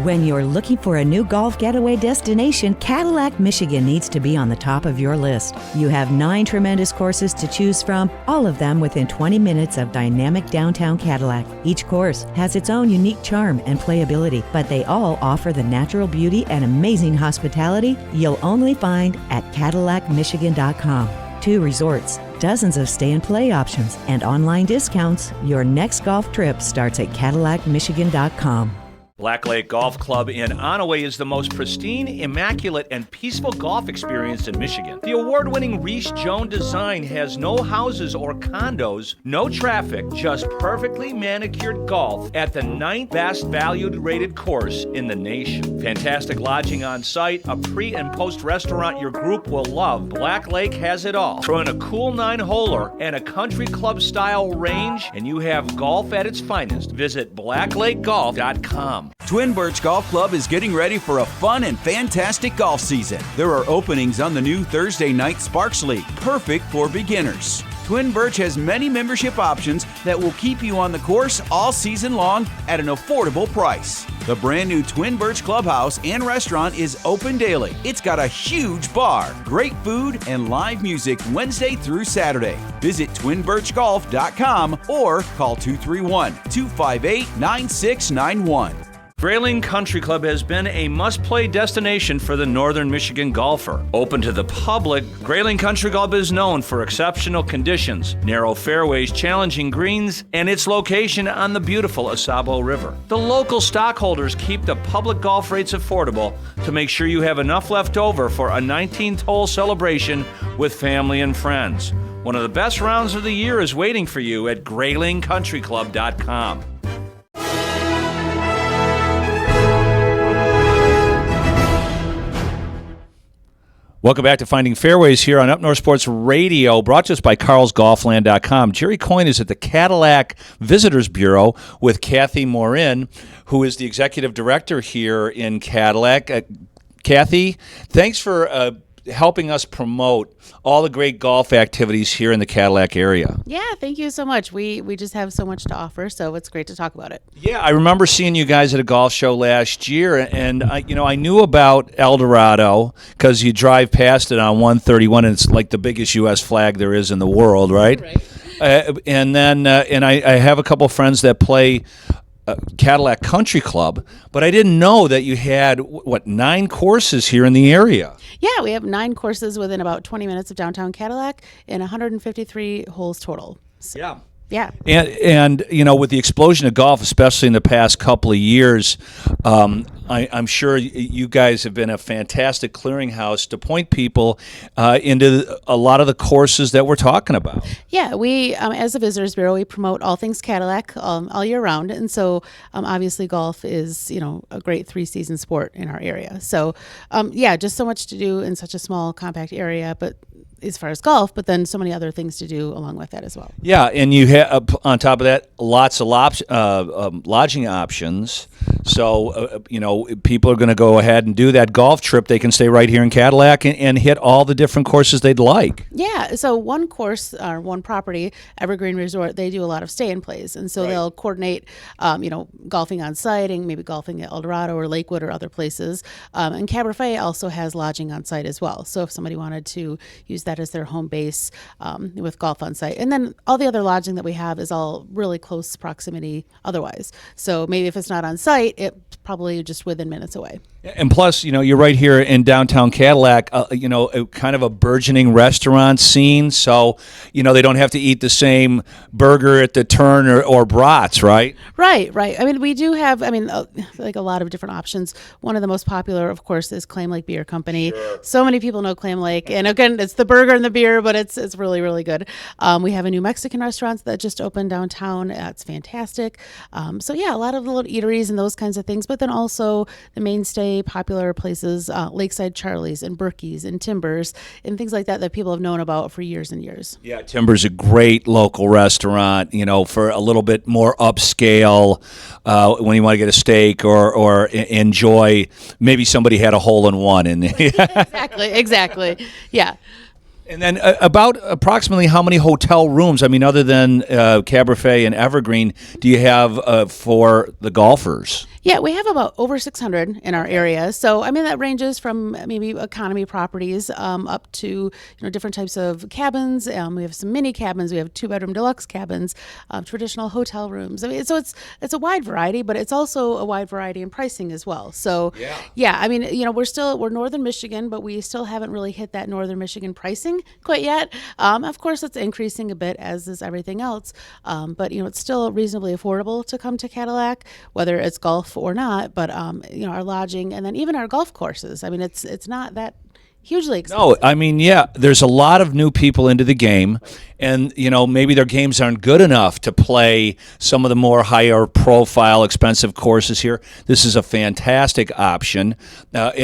When you're looking for a new golf getaway destination, Cadillac, Michigan needs to be on the top of your list. You have 9 tremendous courses to choose from, all of them within 20 minutes of dynamic downtown Cadillac. Each course has its own unique charm and playability, but they all offer the natural beauty and amazing hospitality you'll only find at CadillacMichigan.com. 2 resorts, dozens of stay and play options, and online discounts. Your next golf trip starts at CadillacMichigan.com. Black Lake Golf Club in Onaway is the most pristine, immaculate, and peaceful golf experience in Michigan. The award-winning Reese Jones design has no houses or condos, no traffic, just perfectly manicured golf at the 9th best valued rated course in the nation. Fantastic lodging on site, a pre- and post-restaurant your group will love. Black Lake has it all. Throw in a cool 9-holer and a country club-style range, and you have golf at its finest. Visit blacklakegolf.com. Twin Birch Golf Club is getting ready for a fun and fantastic golf season. There are openings on the new Thursday night Sparks League, perfect for beginners. Twin Birch has many membership options that will keep you on the course all season long at an affordable price. The brand new Twin Birch Clubhouse and restaurant is open daily. It's got a huge bar, great food, and live music Wednesday through Saturday. Visit twinbirchgolf.com or call 231-258-9691. Grayling Country Club has been a must-play destination for the northern Michigan golfer. Open to the public, Grayling Country Club is known for exceptional conditions, narrow fairways, challenging greens, and its location on the beautiful Asabo River. The local stockholders keep the public golf rates affordable to make sure you have enough left over for a 19th hole celebration with family and friends. One of the best rounds of the year is waiting for you at GraylingCountryClub.com. Welcome back to Finding Fairways here on Up North Sports Radio, brought to us by carlsgolfland.com. Jerry Coyne is at the Cadillac Visitors Bureau with Kathy MORIN, who is the executive director here in Cadillac. Kathy, thanks for helping us promote all the great golf activities here in the Cadillac area. Yeah, thank you so much. We just have so much to offer, so it's great to talk about it. Yeah, I remember seeing you guys at a golf show last year, and I knew about Eldorado because you drive past it on 131, and it's like the biggest U.S. flag there is in the world, right? Right. And then and I have a couple of friends that play Cadillac Country Club, but I didn't know that you had, 9 courses here in the area. Yeah, we have 9 courses within about 20 minutes of downtown Cadillac and 153 holes total. So, Yeah. yeah. And with the explosion of golf, especially in the past couple of years, I'm sure you guys have been a fantastic clearinghouse to point people into a lot of the courses that we're talking about. Yeah, we, as a Visitors Bureau, we promote all things Cadillac all year round. And so obviously golf is, a great 3-season sport in our area. So, just so much to do in such a small, compact area, but as far as golf, but then so many other things to do along with that as well. Yeah, and you have, on top of that, lots of lodging options. So, people are going to go ahead and do that golf trip. They can stay right here in Cadillac and hit all the different courses they'd like. Yeah, so one course or one property, Evergreen Resort, they do a lot of stay and plays. And so they'll coordinate, golfing on site and maybe golfing at Eldorado or Lakewood or other places. And Cabernet also has lodging on site as well. So if somebody wanted to use that as their home base with golf on site. And then all the other lodging that we have is all really close proximity otherwise. So maybe if it's not on site, it's probably just within minutes away. And plus, you're right here in downtown Cadillac, kind of a burgeoning restaurant scene. So, they don't have to eat the same burger at the Turn or Brats, right? Right. I mean, we do have, like a lot of different options. One of the most popular, of course, is Claim Lake Beer Company. Sure. So many people know Claim Lake. And again, it's the burger and the beer, but it's really, really good. We have a new Mexican restaurant that just opened downtown. It's fantastic. A lot of little eateries and those kinds of things. But then also the mainstay popular places, Lakeside Charlie's and Berkey's and Timbers and things like that people have known about for years and years. Yeah, Timbers a great local restaurant, for a little bit more upscale when you want to get a steak or enjoy. Maybe somebody had a hole-in-one. Exactly. Yeah. And then about approximately how many hotel rooms, other than Cabernet and Evergreen, do you have for the golfers? Yeah, we have about over 600 in our area. So, that ranges from maybe economy properties up to, different types of cabins. We have some mini cabins. We have 2-bedroom deluxe cabins, traditional hotel rooms. So it's a wide variety, but it's also a wide variety in pricing as well. So, we're Northern Michigan, but we still haven't really hit that Northern Michigan pricing quite yet. Of course, it's increasing a bit, as is everything else. But, it's still reasonably affordable to come to Cadillac, whether it's golf or not, but our lodging and then even our golf courses. It's not that hugely expensive. No, there's a lot of new people into the game, and maybe their games aren't good enough to play some of the more higher profile, expensive courses here. This is a fantastic option,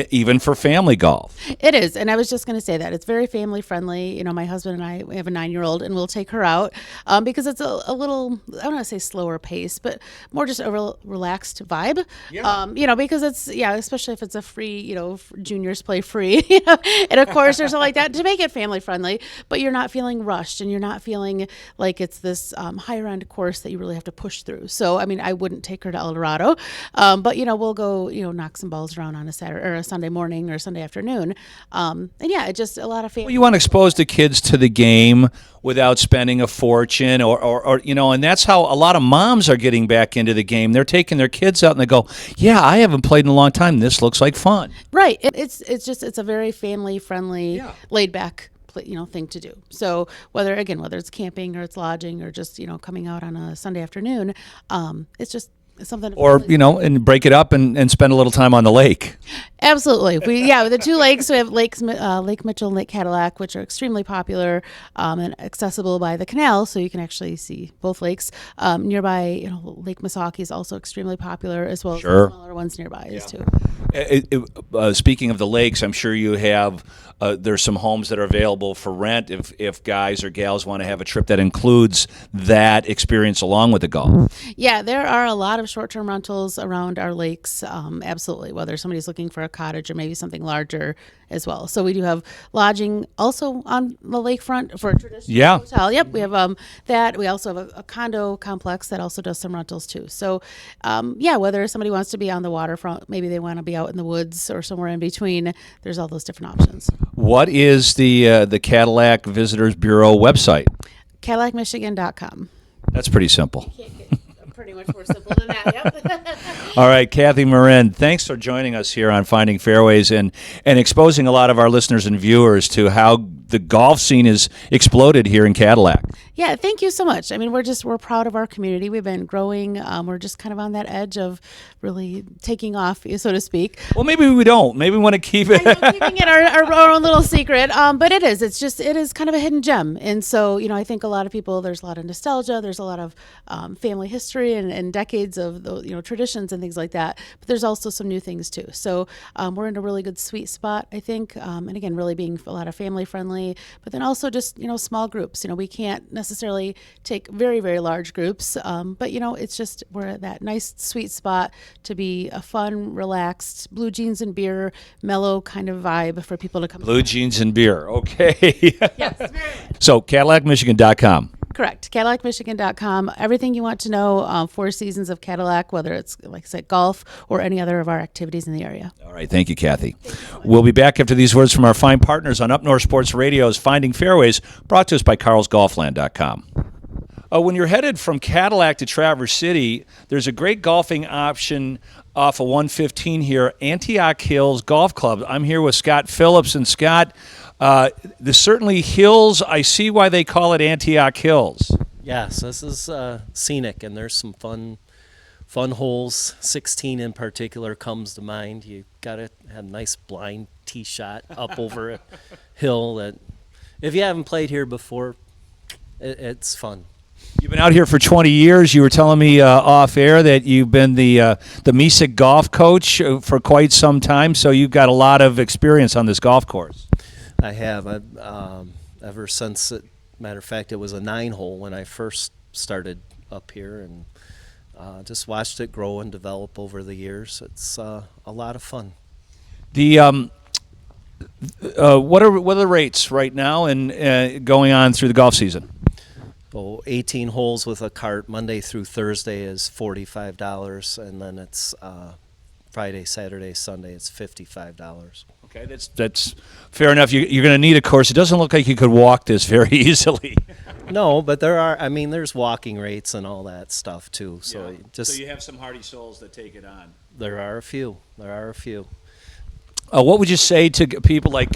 even for family golf. It is, and I was just going to say that it's very family friendly. My husband and I, we have a 9-year-old, and we'll take her out because it's a little, I don't want to say slower pace, but more just a relaxed vibe. Yeah. Because it's especially if it's a free, juniors play free, and of course or something like that to make it family friendly. But you're not feeling rushed, and you're not feeling like it's this higher end course that you really have to push through. So I wouldn't take her to Eldorado, but we'll go knock some balls around on a Saturday or a Sunday morning or Sunday afternoon. It's just a lot of family. Well, you want to expose the kids to the game without spending a fortune or and that's how a lot of moms are getting back into the game. They're taking their kids out and they go, yeah, I haven't played in a long time. This looks like fun. Right. It's a very family friendly, laid back thing to do. So whether it's camping or it's lodging or just coming out on a Sunday afternoon, it's just something. Or and break it up and spend a little time on the lake. Absolutely. With the 2 lakes, we have Lake Mitchell and Lake Cadillac, which are extremely popular and accessible by the canal, so you can actually see both lakes. Nearby, Lake Missaukee is also extremely popular, as well as the smaller ones nearby too. Speaking of the lakes, I'm sure you have. There's some homes that are available for rent if guys or gals want to have a trip that includes that experience along with the golf. Yeah, there are a lot of short-term rentals around our lakes. Absolutely, whether somebody's looking for a cottage or maybe something larger as well. So we do have lodging also on the lakefront for a traditional hotel. Yep, we have that. We also have a condo complex that also does some rentals too. So whether somebody wants to be on the waterfront, maybe they want to be out in the woods or somewhere in between, there's all those different options. What is the Cadillac Visitors Bureau website? CadillacMichigan.com. That's pretty simple. Can't get pretty much more simple than that. Yep. All right, Kathy MORIN, thanks for joining us here on Finding Fairways and exposing a lot of our listeners and viewers to how the golf scene has exploded here in Cadillac. Yeah, thank you so much. I mean, we're proud of our community. We've been growing. We're just kind of on that edge of really taking off, so to speak. Well, maybe we don't. Maybe we want to keep it. I know, keeping it our own little secret. But it is. It is kind of a hidden gem. And so, I think a lot of people, there's a lot of nostalgia. There's a lot of family history and decades of traditions and things like that. But there's also some new things too. So we're in a really good sweet spot, I think. And again, really being a lot of family friendly. But then also just small groups. We can't necessarily take very, very large groups. But it's just we're at that nice sweet spot to be a fun, relaxed, blue jeans and beer, mellow kind of vibe for people to come. Blue jeans and beer. Okay. Yes, very much. So CadillacMichigan.com. Correct. CadillacMichigan.com. Everything you want to know, 4 seasons of Cadillac, whether it's, like I said, golf or any other of our activities in the area. All right. Thank you, Kathy. We'll be back after these words from our fine partners on Up North Sports Radio's Finding Fairways, brought to us by CarlsGolfland.com. When you're headed from Cadillac to Traverse City, there's a great golfing option off of 115 here, Antioch Hills Golf Club. I'm here with Scott Phillips. And Scott, there's certainly hills. I see why they call it Antioch Hills. Yes, this is scenic, and there's some fun holes. 16 in particular comes to mind. You got to have a nice blind tee shot up over a hill that, if you haven't played here before, it's fun. You've been out here for 20 years. You were telling me off air that you've been the MESIC golf coach for quite some time, so you've got a lot of experience on this golf course. I have. Ever since, matter of fact, it was a 9-hole when I first started up here, and just watched it grow and develop over the years. It's a lot of fun. What are the rates right now and going on through the golf season? So 18 holes with a cart, Monday through Thursday is $45, and then it's Friday, Saturday, Sunday, it's $55. Okay, that's fair enough. You're going to need a course. It doesn't look like you could walk this very easily. No, but there's walking rates and all that stuff too. So yeah. So you have some hardy souls that take it on. There are a few. What would you say to people like?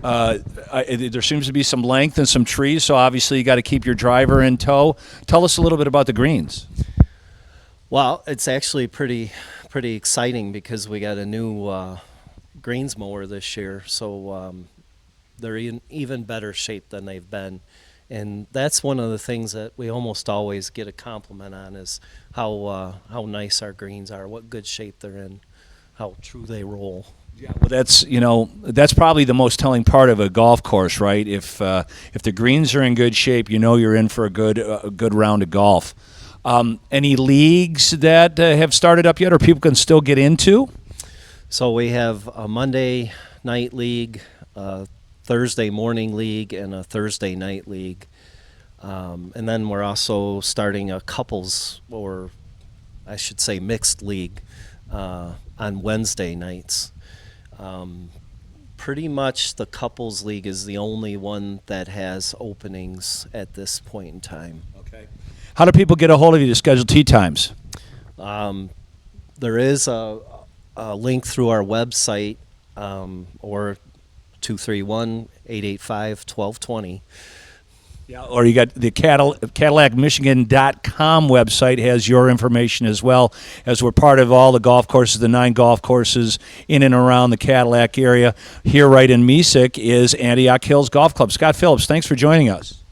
There seems to be some length and some trees, so obviously you got to keep your driver in tow. Tell us a little bit about the greens. Well, it's actually pretty exciting because we got a new greens mower this year, so they're in even better shape than they've been. And that's one of the things that we almost always get a compliment on is how nice our greens are, what good shape they're in, how true they roll. Yeah, well, that's probably the most telling part of a golf course, right? If the greens are in good shape, you're in for a good round of golf. Any leagues that have started up yet, or people can still get into? So we have a Monday night league, a Thursday morning league, and a Thursday night league. And then we're also starting a couples, or I should say mixed league, on Wednesday nights. Pretty much the couples league is the only one that has openings at this point in time. Okay. How do people get a hold of you to schedule tee times? There is a link through our website, or 231-885-1220. Yeah, or you got the CadillacMichigan.com website has your information as well, as we're part of all the golf courses, the 9 golf courses in and around the Cadillac area. Here right in MESIC is Antioch Hills Golf Club. Scott Phillips, thanks for joining us.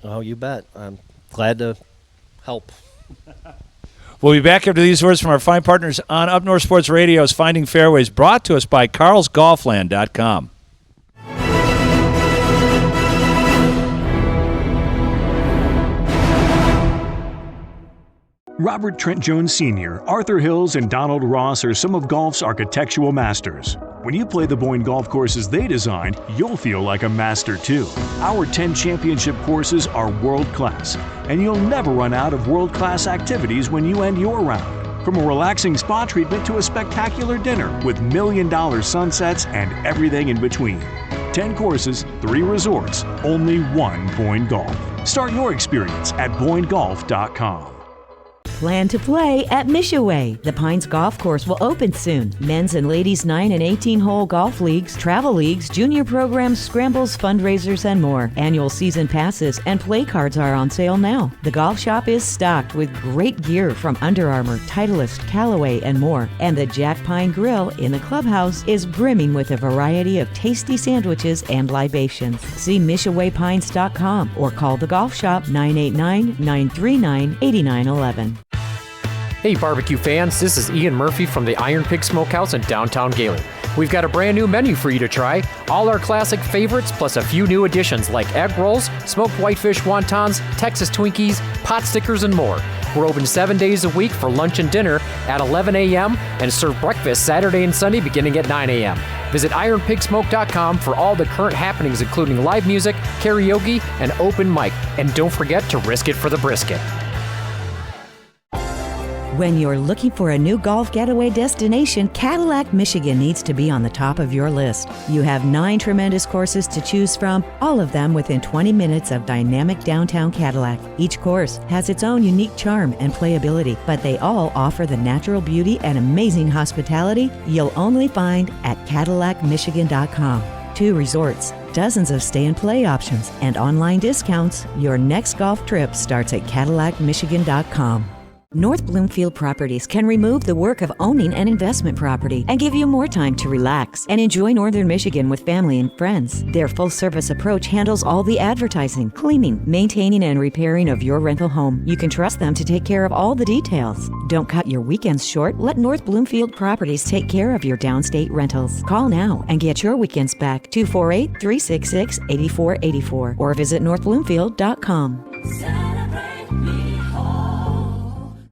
Oh, you bet. I'm glad to help. We'll be back after these words from our fine partners on Up North Sports Radio's Finding Fairways, brought to us by CarlsGolfland.com. Robert Trent Jones Sr., Arthur Hills, and Donald Ross are some of golf's architectural masters. When you play the BOYNE golf courses they designed, you'll feel like a master too. Our 10 championship courses are world-class, and you'll never run out of world-class activities when you end your round. From a relaxing spa treatment to a spectacular dinner with $1 million sunsets and everything in between. 10 courses, 3 resorts, only one BOYNE Golf. Start your experience at BOYNEGolf.com. Plan to play at Mishaway. The Pines Golf Course will open soon. Men's and ladies 9 and 18-hole golf leagues, travel leagues, junior programs, scrambles, fundraisers, and more. Annual season passes and play cards are on sale now. The golf shop is stocked with great gear from Under Armour, Titleist, Callaway, and more. And the Jack Pine Grill in the clubhouse is brimming with a variety of tasty sandwiches and libations. See MishawayPines.com or call the golf shop 989-939-8911. Hey barbecue fans, this is Ian Murphy from the Iron Pig Smokehouse in downtown Galen. We've got a brand new menu for you to try. All our classic favorites plus a few new additions like egg rolls, smoked whitefish wontons, Texas Twinkies, pot stickers, and more. We're open 7 days a week for lunch and dinner at 11 a.m. and serve breakfast Saturday and Sunday beginning at 9 a.m. Visit ironpigsmoke.com for all the current happenings including live music, karaoke, and open mic. And don't forget to risk it for the brisket. When you're looking for a new golf getaway destination, Cadillac, Michigan needs to be on the top of your list. You have 9 tremendous courses to choose from, all of them within 20 minutes of dynamic downtown Cadillac. Each course has its own unique charm and playability, but they all offer the natural beauty and amazing hospitality you'll only find at CadillacMichigan.com. 2 resorts, dozens of stay and play options, and online discounts. Your next golf trip starts at CadillacMichigan.com. North Bloomfield Properties can remove the work of owning an investment property and give you more time to relax and enjoy Northern Michigan with family and friends. Their full-service approach handles all the advertising, cleaning, maintaining, and repairing of your rental home. You can trust them to take care of all the details. Don't cut your weekends short. Let North Bloomfield Properties take care of your downstate rentals. Call now and get your weekends back. 248-366-8484 or visit northbloomfield.com.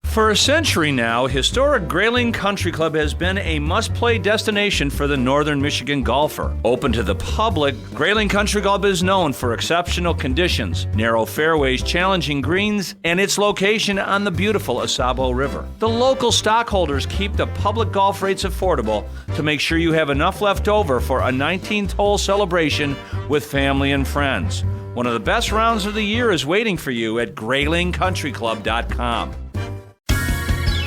For a century now, historic Grayling Country Club has been a must-play destination for the Northern Michigan golfer. Open to the public, Grayling Country Club is known for exceptional conditions, narrow fairways, challenging greens, and its location on the beautiful Asabo River. The local stockholders keep the public golf rates affordable to make sure you have enough left over for a 19th hole celebration with family and friends. One of the best rounds of the year is waiting for you at GraylingCountryClub.com.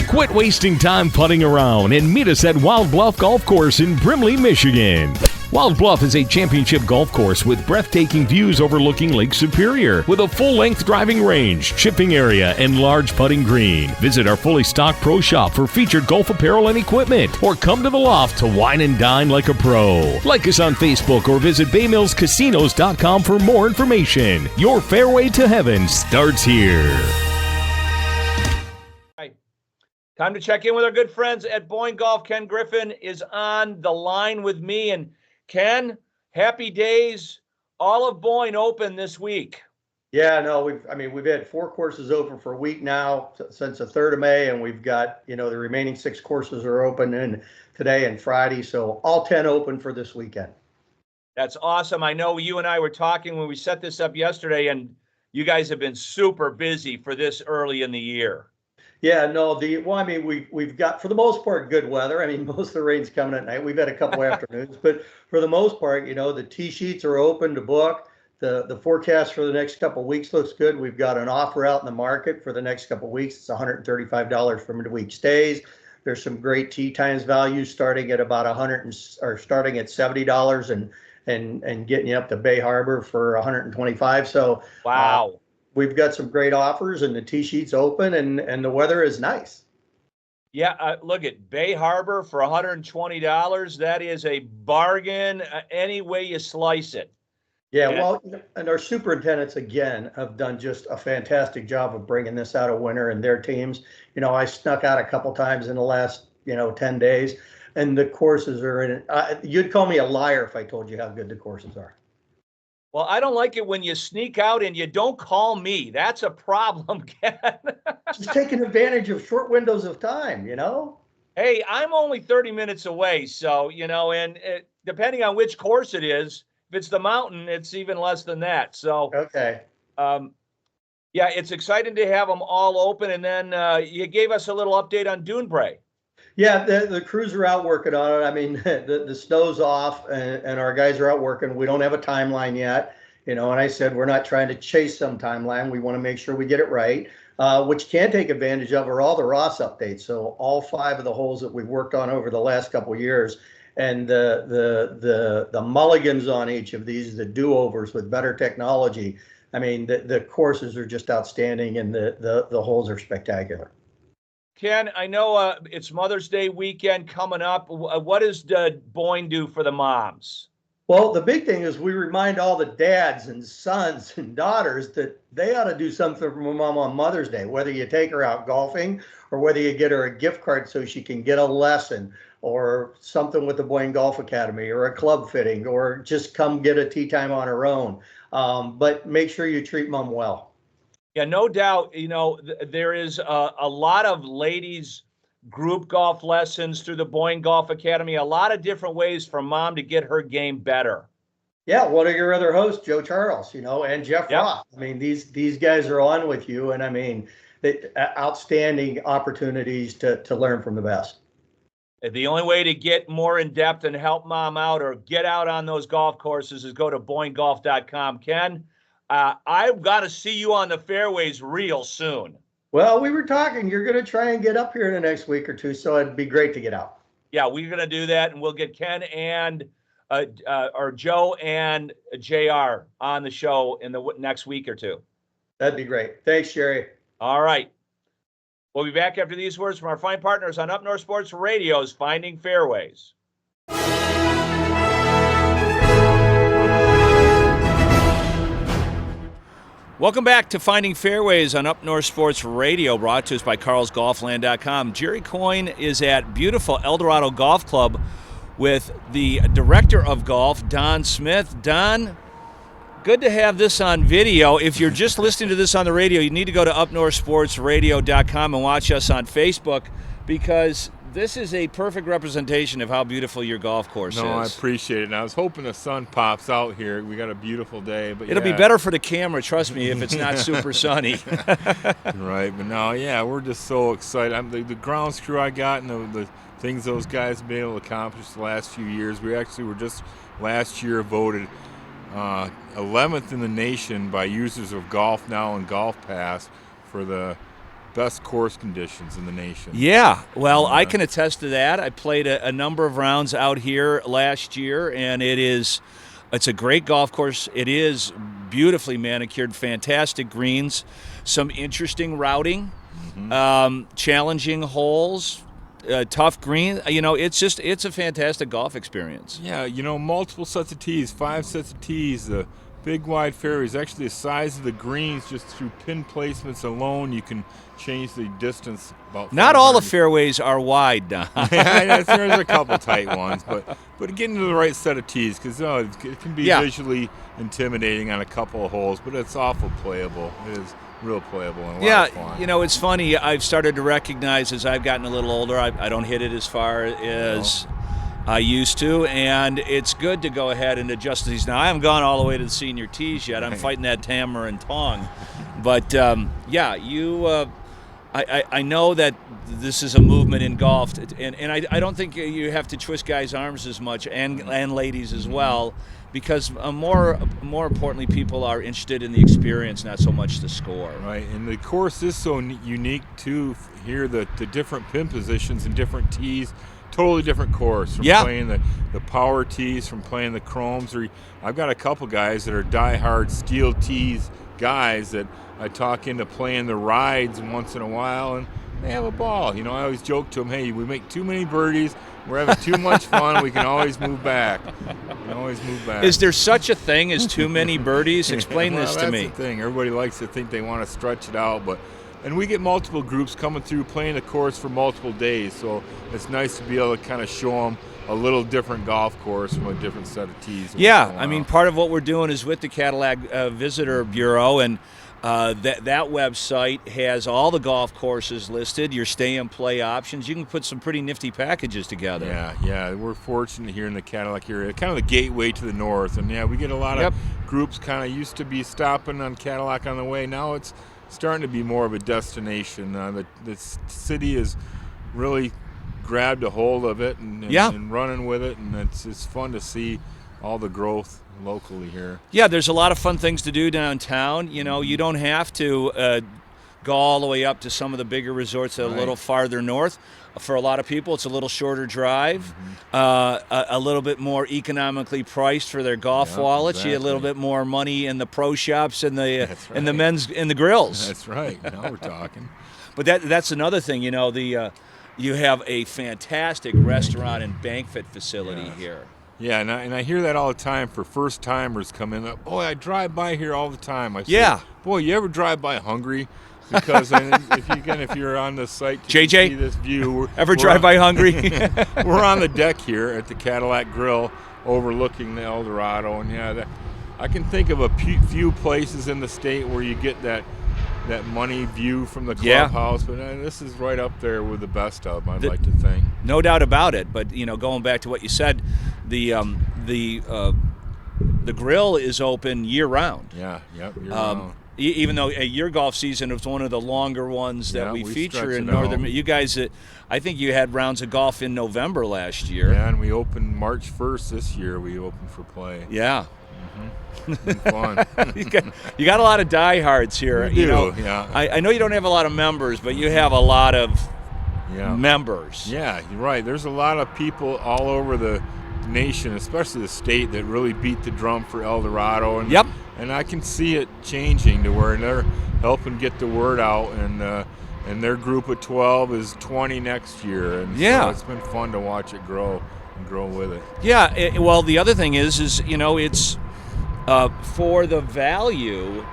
Quit wasting time putting around and meet us at Wild Bluff Golf Course in Brimley, Michigan. Wild Bluff is a championship golf course with breathtaking views overlooking Lake Superior, with a full-length driving range, chipping area, and large putting green. Visit our fully stocked pro shop for featured golf apparel and equipment, or come to the loft to wine and dine like a pro. Like us on Facebook or visit BayMillsCasinos.com for more information. Your fairway to heaven starts here. Time to check in with our good friends at BOYNE Golf. Ken Griffin is on the line with me. And Ken, happy days. All of BOYNE open this week. Yeah, no, we've had 4 courses open for a week now since the 3rd of May, and we've got, the remaining 6 courses are open and today and Friday. So all 10 open for this weekend. That's awesome. I know you and I were talking when we set this up yesterday, and you guys have been super busy for this early in the year. Yeah, no, we've got, for the most part, good weather. Most of the rain's coming at night. We've had a couple afternoons, but for the most part, the tee sheets are open to book. The forecast for the next couple of weeks looks good. We've got an offer out in the market for the next couple of weeks. It's $135 for midweek stays. There's some great tee times values starting at about starting at $70 and getting you up to Bay Harbor for $125. So wow. We've got some great offers, and the tee sheet's open, and the weather is nice. Yeah, look at Bay Harbor for $120. That is a bargain any way you slice it. Yeah, well, and our superintendents, again, have done just a fantastic job of bringing this out of winter and their teams. I snuck out a couple times in the last, 10 days, and the courses are in. You'd call me a liar if I told you how good the courses are. Well, I don't like it when you sneak out and you don't call me. That's a problem, Ken. Just taking advantage of short windows of time, Hey, I'm only 30 minutes away, so, and depending on which course it is, if it's the mountain, it's even less than that. So, okay. Yeah, it's exciting to have them all open. And then you gave us a little update on Dunebray. Yeah, the crews are out working on it. The snow's off, and our guys are out working. We don't have a timeline yet. And I said, we're not trying to chase some timeline. We want to make sure we get it right. Which can take advantage of are all the Ross updates. So all 5 of the holes that we've worked on over the last couple of years, and the mulligans on each of these, the do-overs with better technology. I mean, the courses are just outstanding, and the holes are spectacular. Ken, I know it's Mother's Day weekend coming up. What does BOYNE do for the moms? Well, the big thing is we remind all the dads and sons and daughters that they ought to do something for mom on Mother's Day, whether you take her out golfing or whether you get her a gift card so she can get a lesson or something with the BOYNE Golf Academy or a club fitting or just come get a tee time on her own. But make sure you treat mom well. Yeah, no doubt. There is a lot of ladies group golf lessons through the BOYNE Golf Academy, a lot of different ways for mom to get her game better. Yeah, one of your other hosts, Joe Charles, and Jeff Roth. I mean, these guys are on with you, and I mean, outstanding opportunities to learn from the best. The only way to get more in depth and help mom out or get out on those golf courses is go to BOYNEGolf.com. Ken, I've got to see you on the fairways real soon. Well, we were talking, you're going to try and get up here in the next week or two, so it'd be great to get out. Yeah, we're going to do that, and we'll get Ken and or Joe and JR on the show in the next week or two. That'd be great. Thanks, Sherry. All right. We'll be back after these words from our fine partners on Up North Sports Radio's Finding Fairways. Welcome back to Finding Fairways on Up North Sports Radio, brought to us by carlsgolfland.com. Jerry Coyne is at beautiful Eldorado Golf Club with the director of golf, Don Smith. Don, good to have this on video. If you're just listening to this on the radio, you need to go to upnorthsportsradio.com and watch us on Facebook, because this is a perfect representation of how beautiful your golf course is. No, I appreciate it. And I was hoping the sun pops out here. We got a beautiful day. But it'll be better for the camera, trust me, if it's not super sunny. Right, but no, yeah, we're just so excited. The grounds crew I got and the things those guys have been able to accomplish the last few years. We actually were just last year voted 11th in the nation by users of Golf Now and Golf Pass for the best course conditions in the nation. Yeah, well, I can attest to that. I played a number of rounds out here last year, and it's a great golf course. It is beautifully manicured, fantastic greens, some interesting routing, challenging holes, tough green. It's a fantastic golf experience. Yeah, multiple sets of tees, 5 sets of tees, the big wide fairways. Actually, the size of the greens, just through pin placements alone, you can change the distance about. Not all the fairways are wide, Don. Yeah, there's a couple tight ones, but getting to the right set of tees, because it can be visually intimidating on a couple of holes, but it's awful playable. It is real playable and a lot of fun. It's funny. I've started to recognize as I've gotten a little older, I don't hit it as far as I used to, and it's good to go ahead and adjust these. Now, I haven't gone all the way to the senior tees yet. I'm fighting that hammer and tong. But, I know that this is a movement in golf, and I don't think you have to twist guys' arms as much, and ladies as well, because more importantly, people are interested in the experience, not so much the score. Right, and the course is so unique, too. Here, the different pin positions and different tees, totally different course from playing the power tees, from playing the chromes. I've got a couple guys that are die-hard steel tees guys that I talk into playing the rides once in a while, and they have a ball. I always joke to them, hey, we make too many birdies, we're having too much fun, we can always move back. Is there such a thing as too many birdies? Explain this to me. That's the thing. Everybody likes to think they want to stretch it out, and we get multiple groups coming through playing the course for multiple days, so it's nice to be able to kind of show them a little different golf course from a different set of tees. Yeah, I mean, part of what we're doing is with the Cadillac Visitor Bureau, and that website has all the golf courses listed, your stay and play options. You can put some pretty nifty packages together. Yeah, we're fortunate here in the Cadillac area, kind of the gateway to the north, and we get a lot of groups kind of used to be stopping on Cadillac on the way. Now it's starting to be more of a destination. The city has really grabbed a hold of it and running with it, and it's fun to see all the growth locally here. Yeah, there's a lot of fun things to do downtown. You know, you don't have to go all the way up to some of the bigger resorts that are a little farther north. For a lot of people, it's a little shorter drive, a little bit more economically priced for their golf wallets. You get a little bit more money in the pro shops and the and the men's in the grills. That's right. Now we're talking. But that's another thing. You know, you have a fantastic restaurant and banquet facility here. Yeah, and I hear that all the time for first timers coming up. Boy, I drive by here all the time. I say, boy, you ever drive by hungry? Because if you're on the site to JJ, see this view, ever drive by hungry? We're on the deck here at the Cadillac Grill, overlooking the Eldorado, and I can think of a few places in the state where you get that money view from the clubhouse, but this is right up there with the best of them. I'd like to think. No doubt about it. But you know, going back to what you said, the grill is open year round. Yeah, year round. Even though your golf season was one of the longer ones that we feature in Northern, you guys, I think you had rounds of golf in November last year. Yeah, and we opened March 1st this year. We opened for play. Yeah. It's been fun. you got a lot of diehards here. We you do, know, yeah. I know you don't have a lot of members, but you have a lot of members. Yeah, you're right. There's a lot of people all over the nation, especially the state, that really beat the drum for Eldorado. And, and I can see it changing to where they're helping get the word out, and their group of 12 is 20 next year. And so it's been fun to watch it grow and grow with it. Yeah, well, the other thing is you know, it's for the value,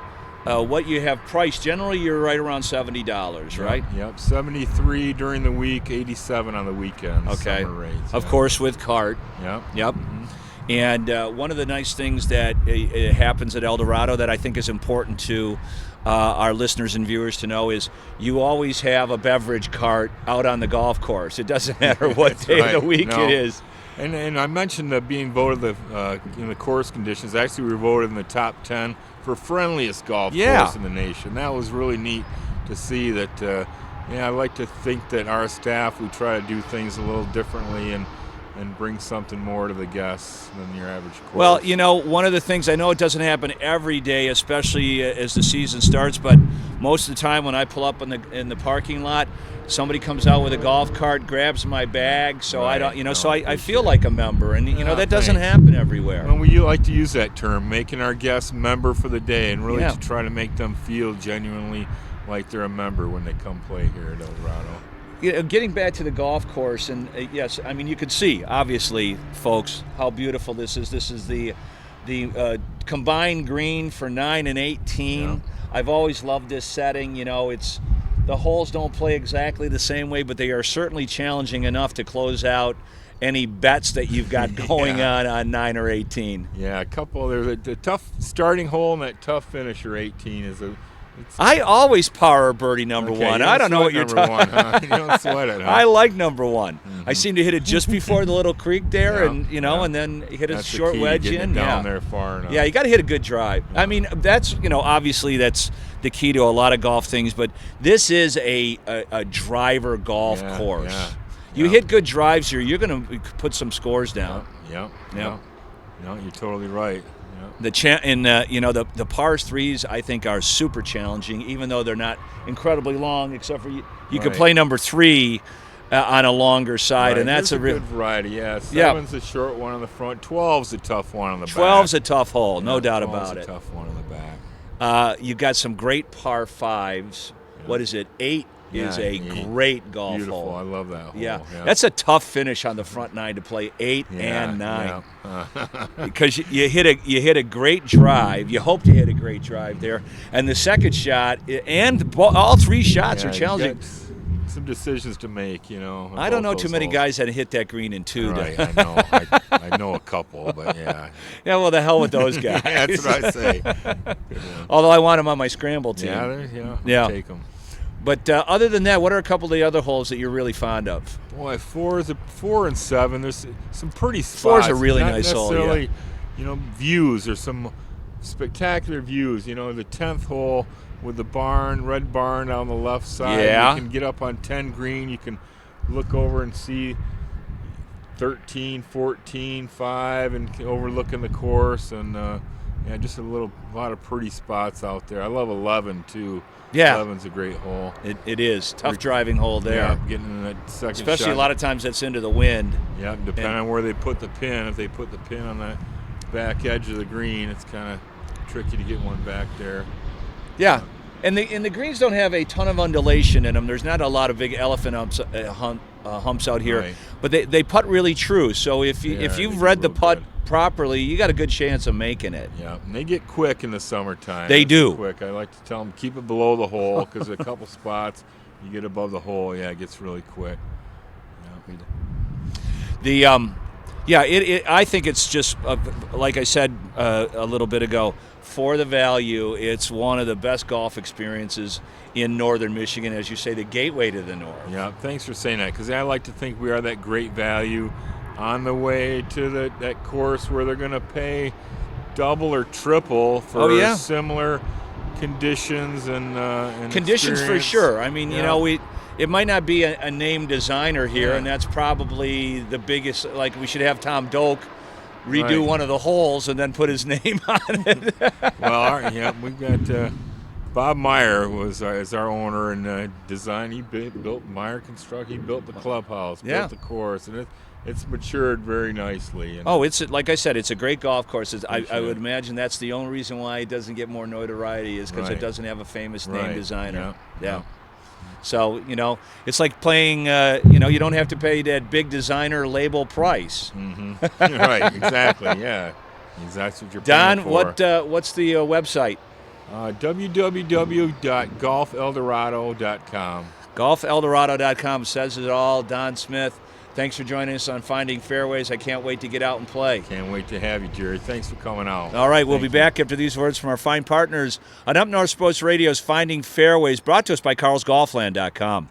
what you have priced, generally you're right around $70, right? Yep, 73 during the week, 87 on the weekends. Okay. Summer rates, of course, with cart. Yep. Mm-hmm. And one of the nice things that happens at Eldorado that I think is important to our listeners and viewers to know is you always have a beverage cart out on the golf course. It doesn't matter what day of the week it is. And I mentioned being voted in the course conditions. Actually, we were voted in the top 10 for friendliest golf course in the nation. That was really neat to see that. I like to think that our staff, we try to do things a little differently and bring something more to the guests than your average course. Well, you know, one of the things, I know it doesn't happen every day, especially as the season starts, but most of the time when I pull up in the parking lot, somebody comes out with a golf cart, grabs my bag, so I don't, you know, so I feel like a member, and you know, that doesn't happen everywhere. Well, we like to use that term, making our guests member for the day, and really to try to make them feel genuinely like they're a member when they come play here at Eldorado. Getting back to the golf course, and yes, I mean, you can see, obviously, folks, how beautiful this is. This is the combined green for 9 and 18. Yeah. I've always loved this setting. You know, the holes don't play exactly the same way, but they are certainly challenging enough to close out any bets that you've got going on 9 or 18. Yeah, a couple. There's a tough starting hole and that tough finisher 18 is a. I always power birdie number one. I don't know what you're talking about. You don't sweat it, huh? I like number one. Mm-hmm. I seem to hit it just before the little creek there, and you know, and then hit a short wedge in. Down there far enough. Yeah, you got to hit a good drive. I mean, that's, you know, obviously that's the key to a lot of golf things, but this is a driver golf course. Yeah. You hit good drives here, you're going to put some scores down. Yeah. No, you're totally right. The pars threes, I think, are super challenging, even though they're not incredibly long. Except for you can play number 3 on a longer side, and that's a good variety. Yeah, 7's a short one on the front. 12's a tough one on the back. 12's a tough hole, no doubt about it. 12's a tough one on the back. You've got some great par 5s. Yeah. What is it? 8 is a great golf Beautiful. hole. I love that hole. Yeah, that's a tough finish on the front 9 to play 8 and 9. Because you hit a great drive. You hope to hit a great drive there, and the second shot and all 3 shots are challenging. Some decisions to make, you know. I don't know too many guys that hit that green in 2. Right, I know. I know a couple, but yeah. Yeah, well, the hell with those guys. That's what I say. Although I want them on my scramble team. Yeah, take them. But other than that, what are a couple of the other holes that you're really fond of? Boy, 4 and 7. There's some pretty spots. 4's a really nice hole. Not necessarily, you know, views. There's some spectacular views. You know, the 10th hole with the red barn on the left side. Yeah. You can get up on 10 green. You can look over and see 13, 14, 5, and overlooking the course, and yeah, just a lot of pretty spots out there. I love 11 too. Yeah, 11's a great hole. It is tough driving hole there. Yeah, getting in that second especially shot. a lot of times that's into the wind. Yeah, depending on where they put the pin. If they put the pin on that back edge of the green, it's kind of tricky to get one back there. Yeah, and the greens don't have a ton of undulation in them. There's not a lot of big elephant humps out here, Right. but they putt really true. So if they you've do read the real putt good. properly, you got a good chance of making it. Yeah, and they get quick in the summertime. They It's do. Quick. I like to tell them keep it below the hole because a couple spots you get above the hole, yeah, it gets really quick. I think it's just like I said a little bit ago. For the value, it's one of the best golf experiences in northern Michigan, as you say, the gateway to the north. Yeah, thanks for saying that because I like to think we are that great value on the way to that course where they're going to pay double or triple for similar conditions and conditions experience. for sure. I mean, Yeah. it might not be a named designer here, and that's probably the biggest. Like, we should have Tom Doak redo Right. one of the holes and then put his name on it. Well, we've got Bob Meyer is our owner and design. He built Meyer Construct. He built the clubhouse, built the course, and it's matured very nicely. And it's like I said, it's a great golf course. I Appreciate would it. imagine that's the only reason why it doesn't get more notoriety is because it Right. doesn't have a famous name Right. designer. Yeah. So, it's like playing, you don't have to pay that big designer label price. Mm-hmm. Right, exactly, yeah. That's what you're paying Don, for. what's the website? www.golfeldorado.com. GolfEldorado.com says it all. Don Smith, thanks for joining us on Finding Fairways. I can't wait to get out and play. Can't wait to have you, Jerry. Thanks for coming out. All right, we'll be Thank you. back after these words from our fine partners on Up North Sports Radio's Finding Fairways, brought to us by CarlsGolfland.com.